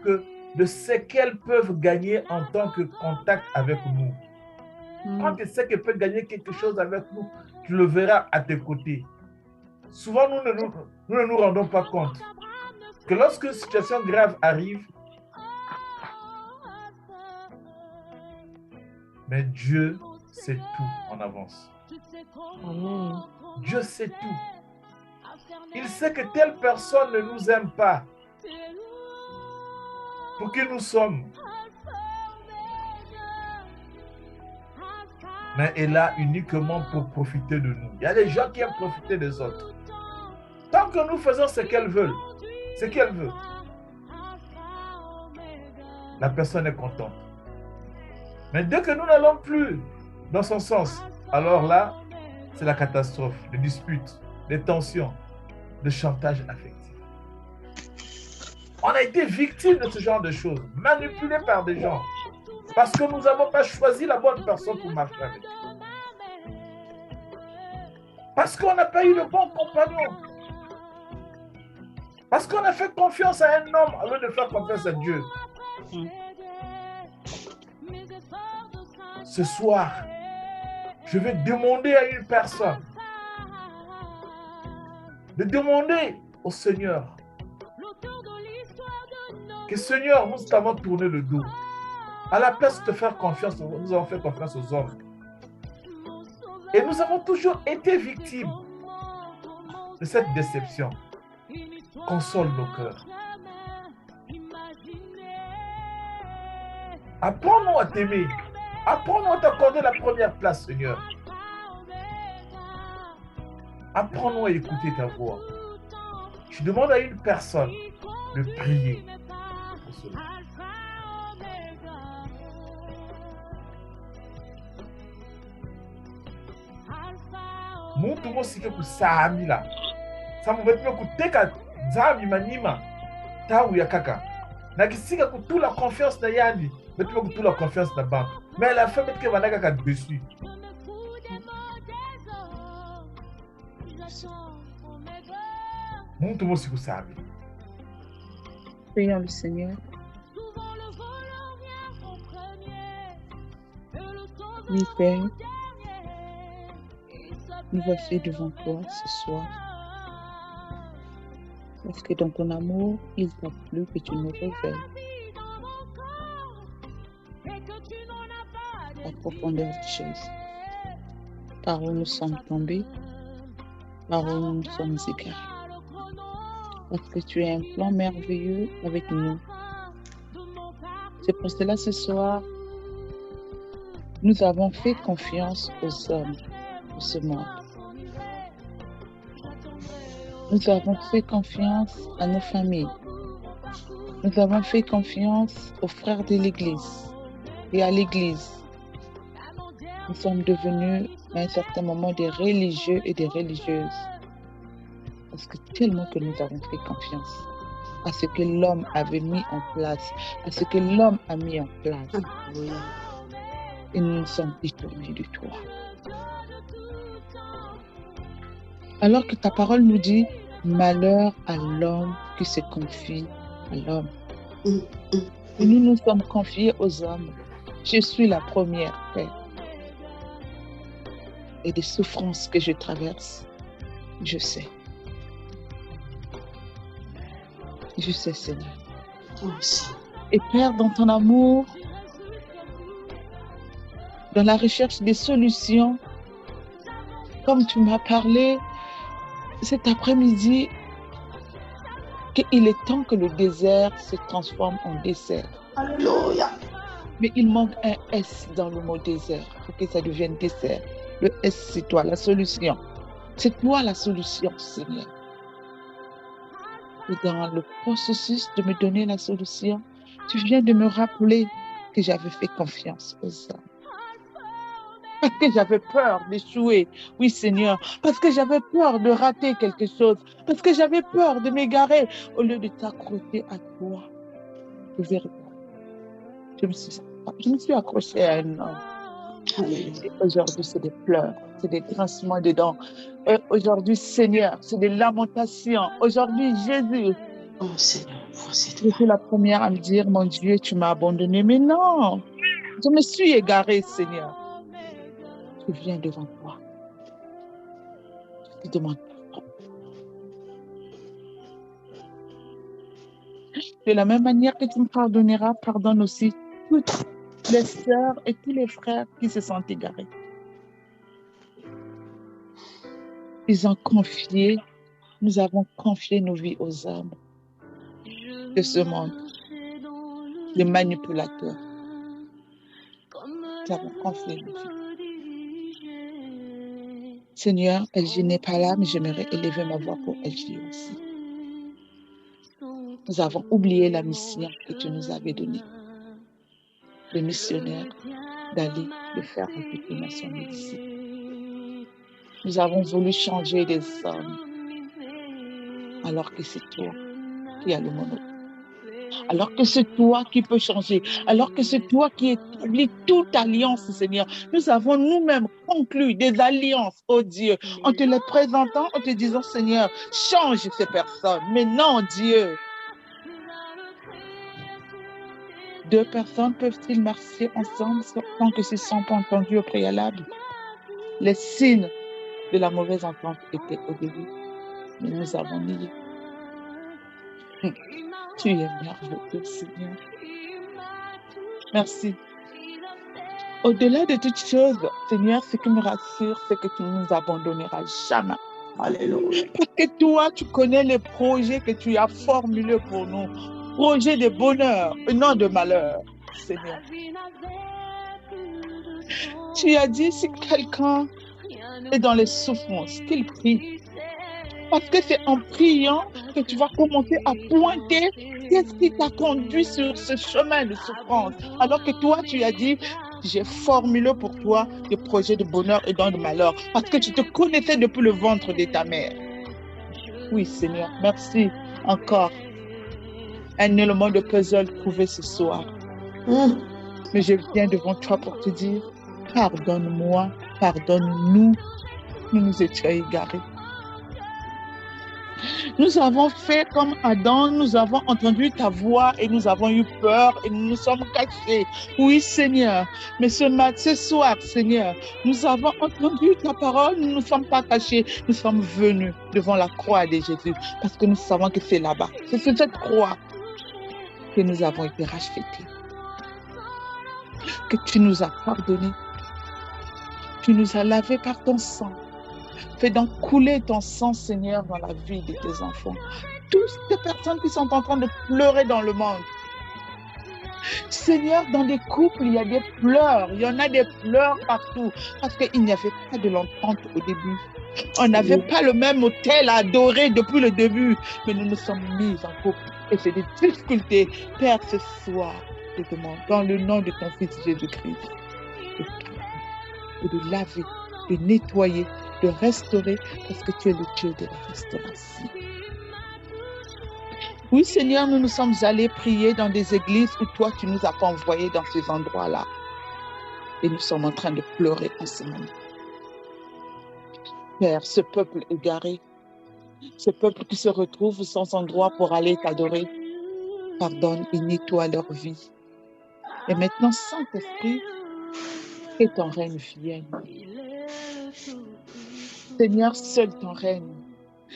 que de ce qu'elles peuvent gagner en tant que contact avec nous. Quand tu sais qu'elles peuvent gagner quelque chose avec nous, tu le verras à tes côtés. Souvent, nous ne nous rendons pas compte que lorsque une situation grave arrive, mais Dieu sait tout en avance. Amen. Dieu sait tout. Il sait que telle personne ne nous aime pas. Pour qui nous sommes. Mais elle est là uniquement pour profiter de nous. Il y a des gens qui aiment profiter des autres. Tant que nous faisons ce qu'elle veut, la personne est contente. Mais dès que nous n'allons plus dans son sens, alors là, c'est la catastrophe, les disputes, les tensions, le chantage affectif. On a été victime de ce genre de choses, manipulés par des gens, parce que nous n'avons pas choisi la bonne personne pour marcher avec. Parce qu'on n'a pas eu le bon compagnon. Parce qu'on a fait confiance à un homme au lieu de faire confiance à Dieu. Ce soir, je vais demander à une personne de demander au Seigneur que Seigneur, nous t'avons tourné le dos. À la place de faire confiance, nous avons fait confiance aux hommes. Et nous avons toujours été victimes de cette déception. Console nos cœurs. Apprends-nous à t'aimer. Apprends-nous à t'accorder la première place, Seigneur. Apprends-nous à écouter ta voix. Je demande à une personne de prier pour cela. Muntu mosike kusamila. Samuvetime kuteka zami manima. Tawu ya kaka. Na kisika kutula confiance na yani. Vetime kutula confiance na banque. Mais à la fin, mettre que vanaka ka dessus. Muntu mosike kusamila. Prions le Seigneur. Oui, Père, nous voici devant toi ce soir. Parce que dans ton amour, il t'a plu que tu nous révèles la profondeur des choses. Par où nous sommes tombés, par où nous sommes égarés. Parce que tu as un plan merveilleux avec nous. C'est pour cela ce soir, nous avons fait confiance aux hommes de ce monde. Nous avons fait confiance à nos familles. Nous avons fait confiance aux frères de l'Église et à l'Église. Nous sommes devenus à un certain moment des religieux et des religieuses. Parce que tellement que nous avons fait confiance à ce que l'homme avait mis en place, à ce que l'homme a mis en place. Et nous nous sommes détournés de toi. Alors que ta parole nous dit, malheur à l'homme qui se confie à l'homme. Et nous nous sommes confiés aux hommes. Je suis la première, Père. Et des souffrances que je traverse, je sais. Je sais, Seigneur. Et Père, dans ton amour, dans la recherche des solutions, comme tu m'as parlé cet après-midi, qu'il est temps que le désert se transforme en dessert. Alléluia. Mais il manque un S dans le mot désert pour que ça devienne dessert. Le S, c'est toi, la solution. C'est toi la solution, Seigneur. Et dans le processus de me donner la solution, tu viens de me rappeler que j'avais fait confiance aux hommes. Parce que j'avais peur d'échouer. Oui, Seigneur. Parce que j'avais peur de rater quelque chose. Parce que j'avais peur de m'égarer. Au lieu de t'accrocher à toi, le véritable. Je me suis accrochée à un homme. Et aujourd'hui, c'est des pleurs. C'est des grincements de dents. Et aujourd'hui, Seigneur, c'est des lamentations. Aujourd'hui, Jésus. Oh, Seigneur, voici toi. Je suis la première à me dire, mon Dieu, tu m'as abandonné. Mais non, je me suis égarée, Seigneur. Je viens devant toi. Je te demande pardon. De la même manière que tu me pardonneras, pardonne aussi toutes les sœurs et tous les frères qui se sont égarés. Ils ont confié, nous avons confié nos vies aux hommes de ce monde, les manipulateurs. Nous avons confié nos vies. Seigneur, LG n'est pas là, mais j'aimerais élever ma voix pour LG aussi. Nous avons oublié la mission que tu nous avais donnée. Les missionnaires, d'aller de faire à toutes les nations des disciples. Nous avons voulu changer des hommes, alors que c'est toi qui as le monopole. Alors que c'est toi qui peux changer, alors que c'est toi qui établis toute alliance, Seigneur. Nous avons nous-mêmes conclu des alliances, oh Dieu, en te les présentant, en te disant, Seigneur, change ces personnes. Mais non, Dieu. Deux personnes peuvent-ils marcher ensemble sans que ce ne soit pas entendu au préalable? Les signes de la mauvaise entente étaient au début, mais nous avons nié. Tu es merveilleux, Seigneur. Merci. Au-delà de toutes choses, Seigneur, ce qui me rassure, c'est que tu ne nous abandonneras jamais. Alléluia. Parce que toi, tu connais les projets que tu as formulés pour nous. Projets de bonheur et non de malheur, Seigneur. Tu as dit, si quelqu'un est dans les souffrances, qu'il prie. Parce que c'est en priant que tu vas commencer à pointer qu'est-ce qui t'a conduit sur ce chemin de souffrance. Alors que toi, tu as dit, j'ai formulé pour toi des projets de bonheur et non de malheur. Parce que tu te connaissais depuis le ventre de ta mère. Oui, Seigneur, merci encore. Un élément de puzzle trouvé ce soir. Mais je viens devant toi pour te dire, pardonne-moi, pardonne-nous. Nous nous étions égarés. Nous avons fait comme Adam, nous avons entendu ta voix et nous avons eu peur et nous nous sommes cachés. Oui, Seigneur, mais ce soir, Seigneur, nous avons entendu ta parole, nous ne nous sommes pas cachés, nous sommes venus devant la croix de Jésus parce que nous savons que c'est là-bas, c'est sur cette croix que nous avons été rachetés, que tu nous as pardonnés, tu nous as lavés par ton sang. Fais donc couler ton sang, Seigneur, dans la vie de tes enfants. Toutes ces personnes qui sont en train de pleurer dans le monde. Seigneur, dans des couples, il y a des pleurs. Il y en a des pleurs partout. Parce qu'il n'y avait pas de l'entente au début. On n'avait pas le même autel à adorer depuis le début. Mais nous nous sommes mis en couple. Et c'est des difficultés. Père, ce soir, je te demande, dans le nom de ton Fils Jésus-Christ, de laver, de nettoyer, de restaurer, parce que tu es le Dieu de la restauration. Oui, Seigneur, nous nous sommes allés prier dans des églises où toi, tu nous as pas envoyés dans ces endroits-là. Et nous sommes en train de pleurer en ce moment. Père, ce peuple égaré, ce peuple qui se retrouve sans endroit pour aller t'adorer, pardonne et nettoie leur vie. Et maintenant, Saint-Esprit, que ton règne vienne. Seigneur, seul ton règne.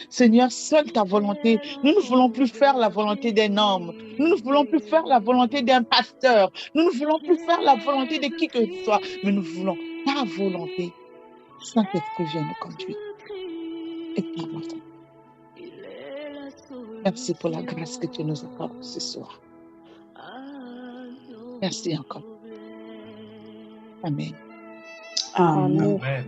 Seigneur, seule ta volonté. Nous ne voulons plus faire la volonté d'un homme. Nous ne voulons plus faire la volonté d'un pasteur. Nous ne voulons plus faire la volonté de qui que ce soit. Mais nous voulons ta volonté. Saint-Esprit, viens nous conduire. Et parle. Merci pour la grâce que tu nous accordes ce soir. Merci encore. Amen. Amen. Amen.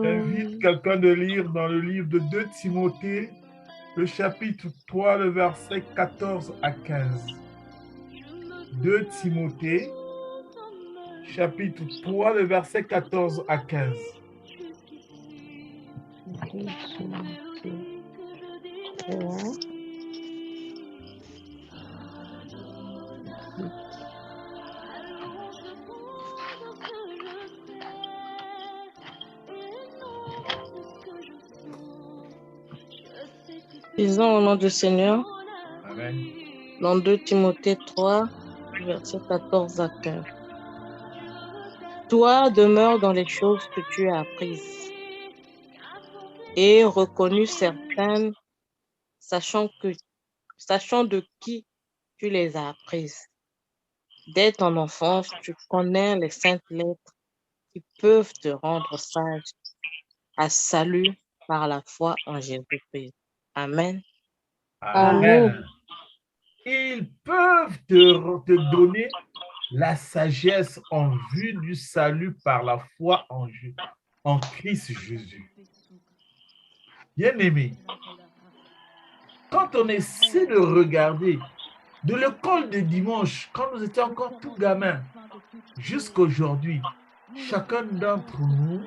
J'invite quelqu'un de lire dans le livre de 2 Timothée, le chapitre 3, le verset 14 à 15. 2 Timothée, chapitre 3, le verset 14 à 15. Lisons au nom du Seigneur, Amen. dans 2 Timothée 3, verset 14 à 15. Toi, demeure dans les choses que tu as apprises et reconnues certaines, sachant de qui tu les as apprises. Dès ton enfance, tu connais les saintes lettres qui peuvent te rendre sage à salut par la foi en Jésus-Christ. Amen. Amen. Ils peuvent te donner la sagesse en vue du salut par la foi en Christ Jésus. Bien-aimé, quand on essaie de regarder de l'école de dimanche, quand nous étions encore tout gamins, jusqu'à aujourd'hui, chacun d'entre nous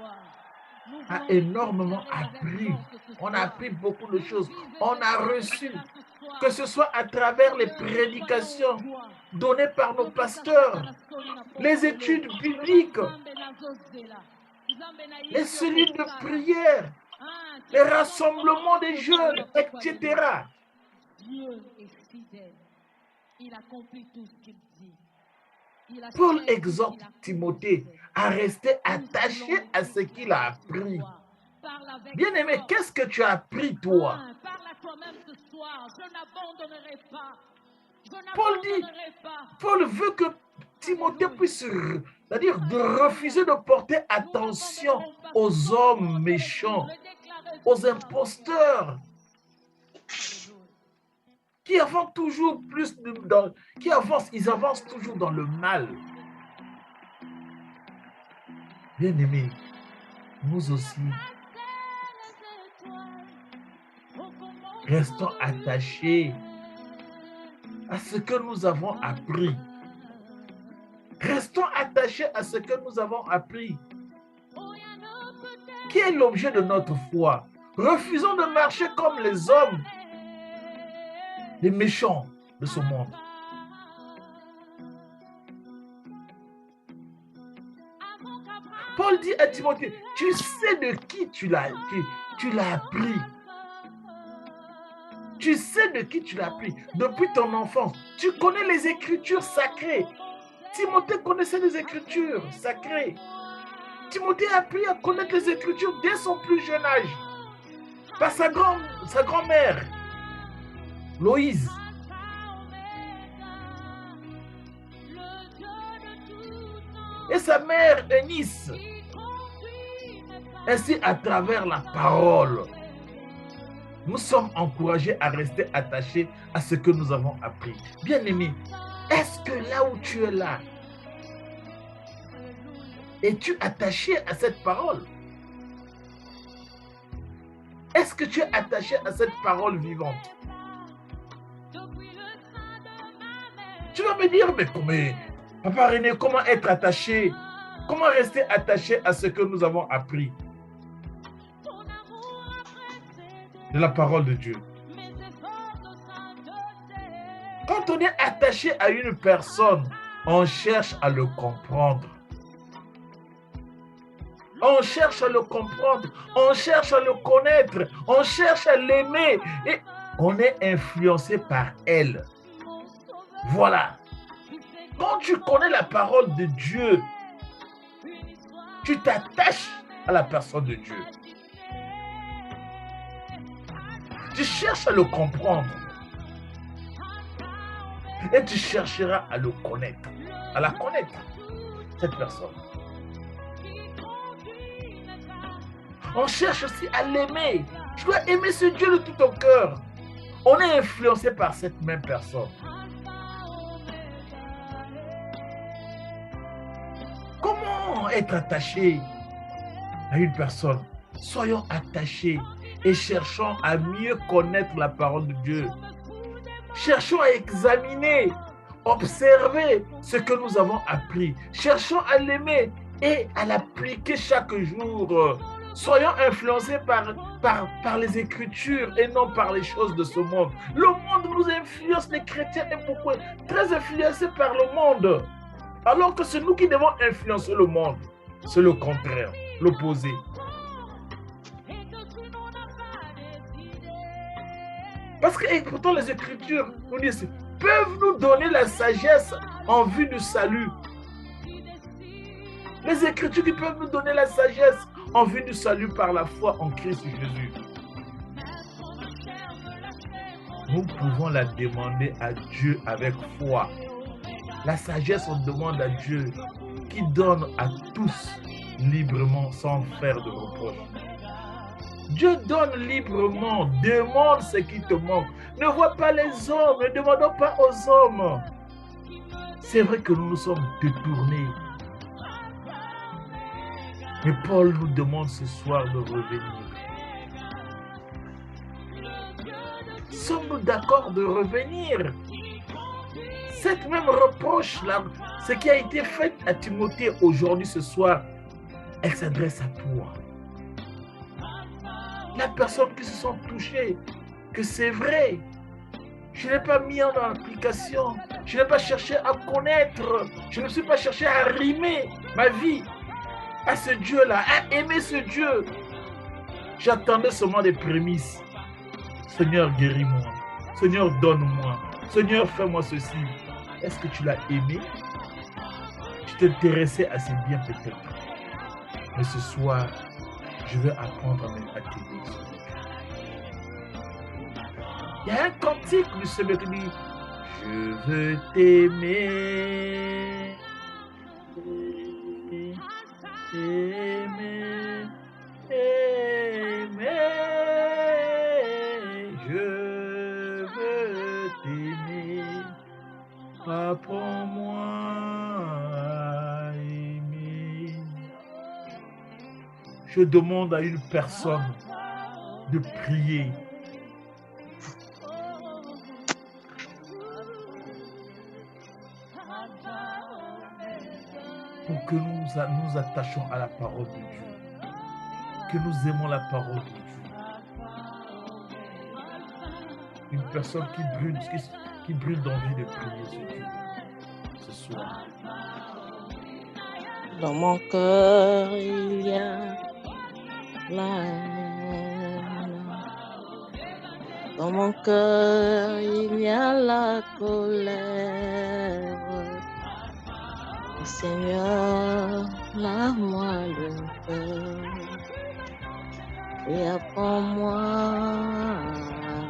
a énormément appris. On a appris beaucoup de choses. On a reçu, que ce soit à travers les prédications données par nos pasteurs, les études bibliques, les cellules de prière, les rassemblements des jeunes, etc. Dieu est fidèle. Il accomplit tout ce qu'il dit. Paul exhorte Timothée à rester attaché à ce qu'il a appris. Bien-aimé, qu'est-ce que tu as appris, toi? Paul veut que Timothée puisse, c'est-à-dire de refuser de porter attention aux hommes méchants, aux imposteurs, qui avancent toujours plus ils avancent toujours dans le mal. Bien-aimés, nous aussi, restons attachés à ce que nous avons appris. Restons attachés à ce que nous avons appris. Qui est l'objet de notre foi? Refusons de marcher comme les hommes, les méchants de ce monde. Paul dit à Timothée, tu sais de qui tu l'as appris. Tu sais de qui tu l'as appris depuis ton enfance. Tu connais les Écritures sacrées. Timothée connaissait les Écritures sacrées. Timothée a appris à connaître les Écritures dès son plus jeune âge. Par sa grand-mère, Loïse. Et sa mère, Eunice. Ainsi, à travers la parole, nous sommes encouragés à rester attachés à ce que nous avons appris. Bien-aimés, est-ce que là où tu es là, es-tu attaché à cette parole? Est-ce que tu es attaché à cette parole vivante? Tu vas me dire, mais Papa René, comment être attaché? Comment rester attaché à ce que nous avons appris de la parole de Dieu? Quand on est attaché à une personne, on cherche à le comprendre. On cherche à le comprendre, on cherche à le connaître, on cherche à l'aimer et on est influencé par elle. Voilà. Quand tu connais la parole de Dieu, tu t'attaches à la personne de Dieu. Tu cherches à le comprendre. Et tu chercheras à le connaître, à la connaître, cette personne. On cherche aussi à l'aimer. Tu dois aimer ce Dieu de tout ton cœur. On est influencé par cette même personne. Comment être attaché à une personne? Soyons attachés et cherchons à mieux connaître la parole de Dieu. Cherchons à examiner, observer ce que nous avons appris. Cherchons à l'aimer et à l'appliquer chaque jour. Soyons influencés par les Écritures et non par les choses de ce monde. Le monde nous influence, les chrétiens sont beaucoup très influencés par le monde. Alors que c'est nous qui devons influencer le monde. C'est le contraire, l'opposé. Parce que et pourtant les Écritures nous disent, peuvent nous donner la sagesse en vue du salut. Les Écritures qui peuvent nous donner la sagesse en vue du salut par la foi en Christ Jésus. Nous pouvons la demander à Dieu avec foi. La sagesse, on demande à Dieu qui donne à tous librement sans faire de reproche. Dieu donne librement, demande ce qui te manque. Ne vois pas les hommes, ne demandons pas aux hommes. C'est vrai que nous nous sommes détournés. Mais Paul nous demande ce soir de revenir. Sommes-nous d'accord de revenir? Cette même reproche-là, ce qui a été fait à Timothée aujourd'hui, ce soir, elle s'adresse à toi. La personne qui se sent touchée, que c'est vrai, je n'ai pas mis en application, je n'ai pas cherché à connaître, je ne me suis pas cherché à rimer ma vie à ce Dieu-là, à aimer ce Dieu. J'attendais seulement des prémices. Seigneur, guéris-moi. Seigneur, donne-moi. Seigneur, fais-moi ceci. Est-ce que tu l'as aimé? Tu t'intéressais à ses biens peut-être. Mais ce soir, je vais apprendre à t'aimer. Il y a un cantique du Seigneur qui dit, je veux t'aimer. Aimer, aimer, je veux t'aimer, apprends-moi à aimer. Je demande à une personne de prier. Pour que nous attachions à la parole de Dieu. Que nous aimons la parole de Dieu. Une personne qui brûle d'envie de prier ce Dieu ce soir. Dans mon cœur, il y a la haine. Dans mon cœur, il y a la colère. Seigneur, lave-moi le cœur et apprends-moi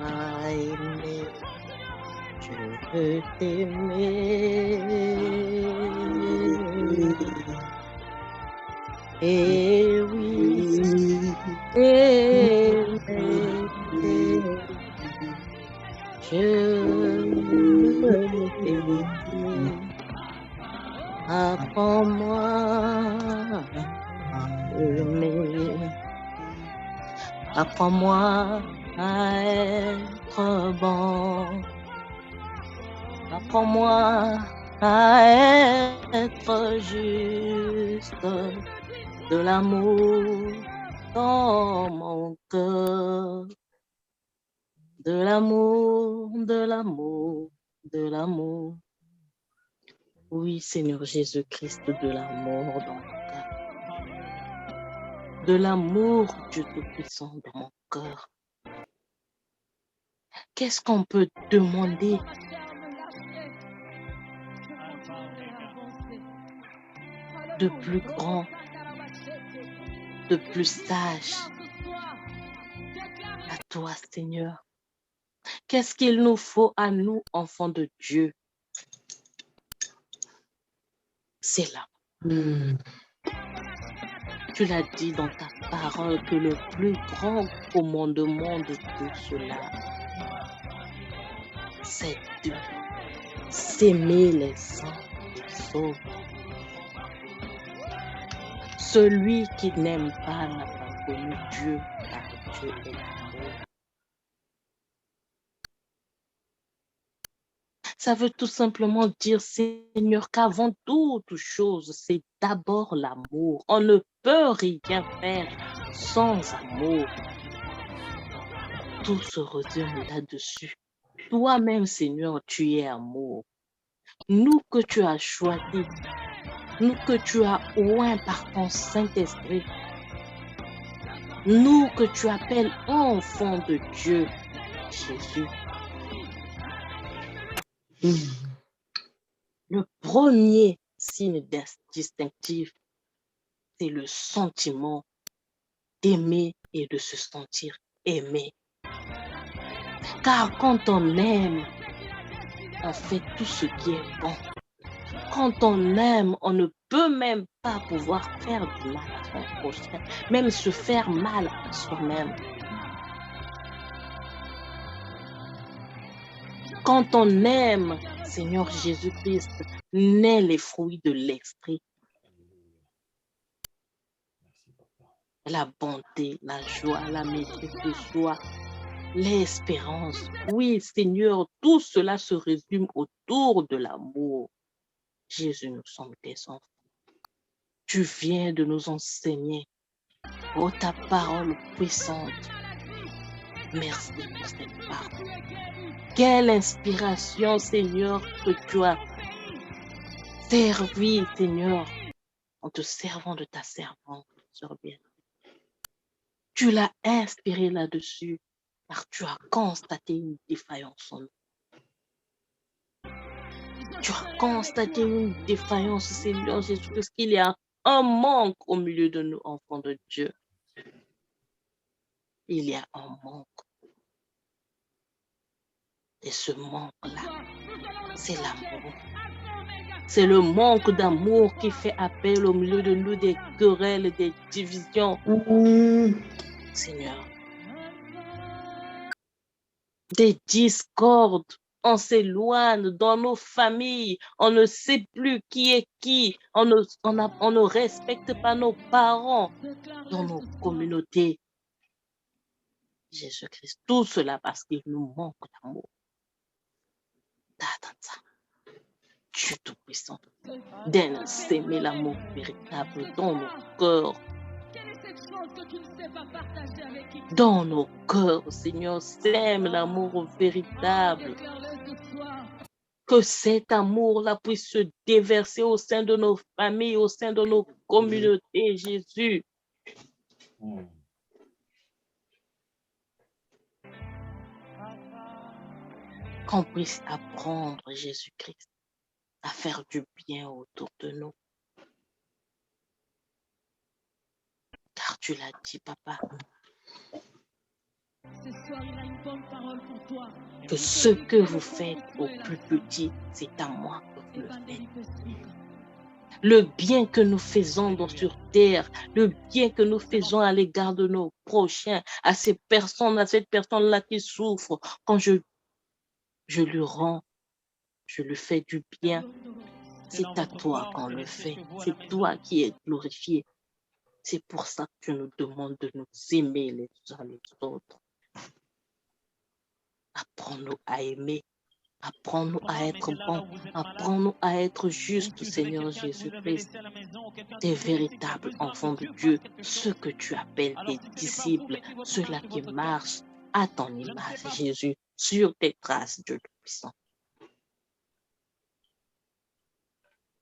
à aimer. Je veux t'aimer. Et oui, aimer. Je veux t'aimer. Apprends-moi à aimer. Apprends-moi à être bon. Apprends-moi à être juste. De l'amour dans mon cœur. De l'amour, de l'amour, de l'amour. Oui, Seigneur Jésus-Christ, de l'amour dans mon cœur. De l'amour, Dieu Tout-Puissant, dans mon cœur. Qu'est-ce qu'on peut demander? De plus grand, de plus sage. À toi, Seigneur. Qu'est-ce qu'il nous faut à nous, enfants de Dieu? C'est là. Tu l'as dit dans ta parole que le plus grand commandement de tout cela, c'est de s'aimer les uns les autres. Celui qui n'aime pas n'a pas connu Dieu, car Dieu est l'amour. Ça veut tout simplement dire, Seigneur, qu'avant toute chose, c'est d'abord l'amour. On ne peut rien faire sans amour. Tout se résume là-dessus. Toi-même, Seigneur, tu es amour. Nous que tu as choisis, nous que tu as oint par ton Saint-Esprit, nous que tu appelles enfants de Dieu, Jésus. Le premier signe distinctif, c'est le sentiment d'aimer et de se sentir aimé. Car quand on aime, on fait tout ce qui est bon. Quand on aime, on ne peut même pas pouvoir faire du mal à son prochain, même se faire mal à soi-même. Quand on aime, Seigneur Jésus-Christ, naît les fruits de l'esprit. La bonté, la joie, la maîtrise de soi, l'espérance. Oui, Seigneur, tout cela se résume autour de l'amour. Jésus, nous sommes tes enfants. Tu viens de nous enseigner. Oh, ta parole puissante. Merci pour cette parole. Quelle inspiration, Seigneur, que tu as servi, Seigneur, en te servant de ta servante, sœur bien. Tu l'as inspiré là-dessus, car tu as constaté une défaillance en nous. Tu as constaté une défaillance, Seigneur Jésus, parce qu'il y a un manque au milieu de nous, enfants de Dieu. Il y a un manque. Et ce manque-là, c'est l'amour. C'est le manque d'amour qui fait appel au milieu de nous des querelles, des divisions. Seigneur. Des discordes. On s'éloigne dans nos familles. On ne sait plus qui est qui. On ne respecte pas nos parents dans nos communautés. Jésus-Christ, tout cela parce qu'il nous manque d'amour. Dieu Tout-Puissant, donne s'aimer l'amour véritable dans nos cœurs. Dans nos cœurs, Seigneur, sème l'amour véritable. Que cet amour-là puisse se déverser au sein de nos familles, au sein de nos communautés, Jésus. Qu'on puisse apprendre, Jésus-Christ, à faire du bien autour de nous. Car tu l'as dit, Papa. Que ce que vous faites au plus petit, c'est à moi que vous le faites. Le bien que nous faisons sur terre, le bien que nous faisons à l'égard de nos prochains, à ces personnes, à cette personne-là qui souffre, quand je lui rends, je lui fais du bien. C'est à toi qu'on le fait. C'est toi qui es glorifié. C'est pour ça que tu nous demandes de nous aimer les uns les autres. Apprends-nous à aimer. Apprends-nous à être bons. Apprends-nous à être justes, Seigneur Jésus-Christ. Des véritables enfants de Dieu, ceux que tu appelles tes disciples, ceux-là qui marchent à ton image, Jésus, sur tes traces, Dieu Tout-Puissant.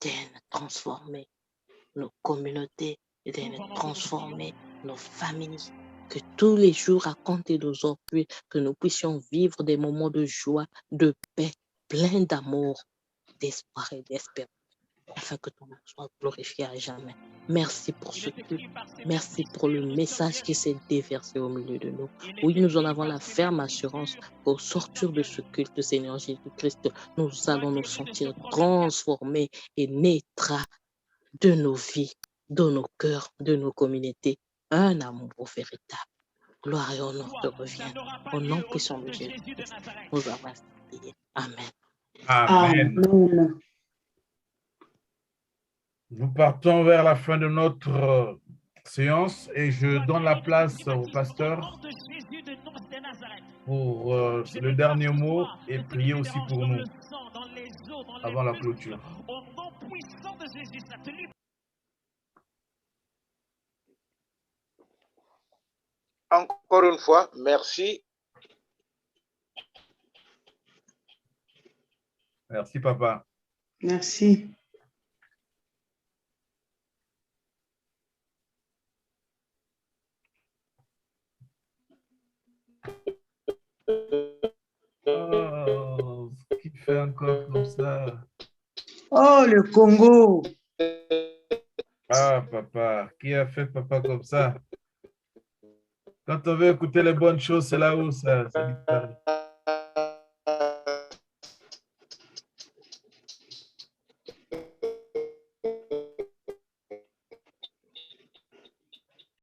Viens transformer nos communautés, viens transformer nos familles. Que tous les jours, à compter d'aujourd'hui, que nous puissions vivre des moments de joie, de paix, pleins d'amour, d'espoir et d'espérance. afin que ton nom soit glorifié à jamais. Merci pour ce culte. Merci pour le message qui s'est déversé au milieu de nous. Oui, nous en avons la ferme assurance qu'au sortir de ce culte, Seigneur Jésus-Christ, nous allons nous sentir transformés et naîtra de nos vies, de nos cœurs, de nos communautés, un amour véritable. Gloire et honneur te reviennent. Au nom puissant de Jésus-Christ, nous avons prié. Amen. Amen. Amen. Nous partons vers la fin de notre séance et je donne la place au pasteur pour le dernier mot et prier aussi pour nous avant la clôture. Encore une fois, merci. Merci, papa. Merci. Oh, qui fait encore comme ça? Oh, le Congo. Ah, papa, qui a fait papa comme ça? Quand on veut écouter les bonnes choses, c'est là où ça disparaît.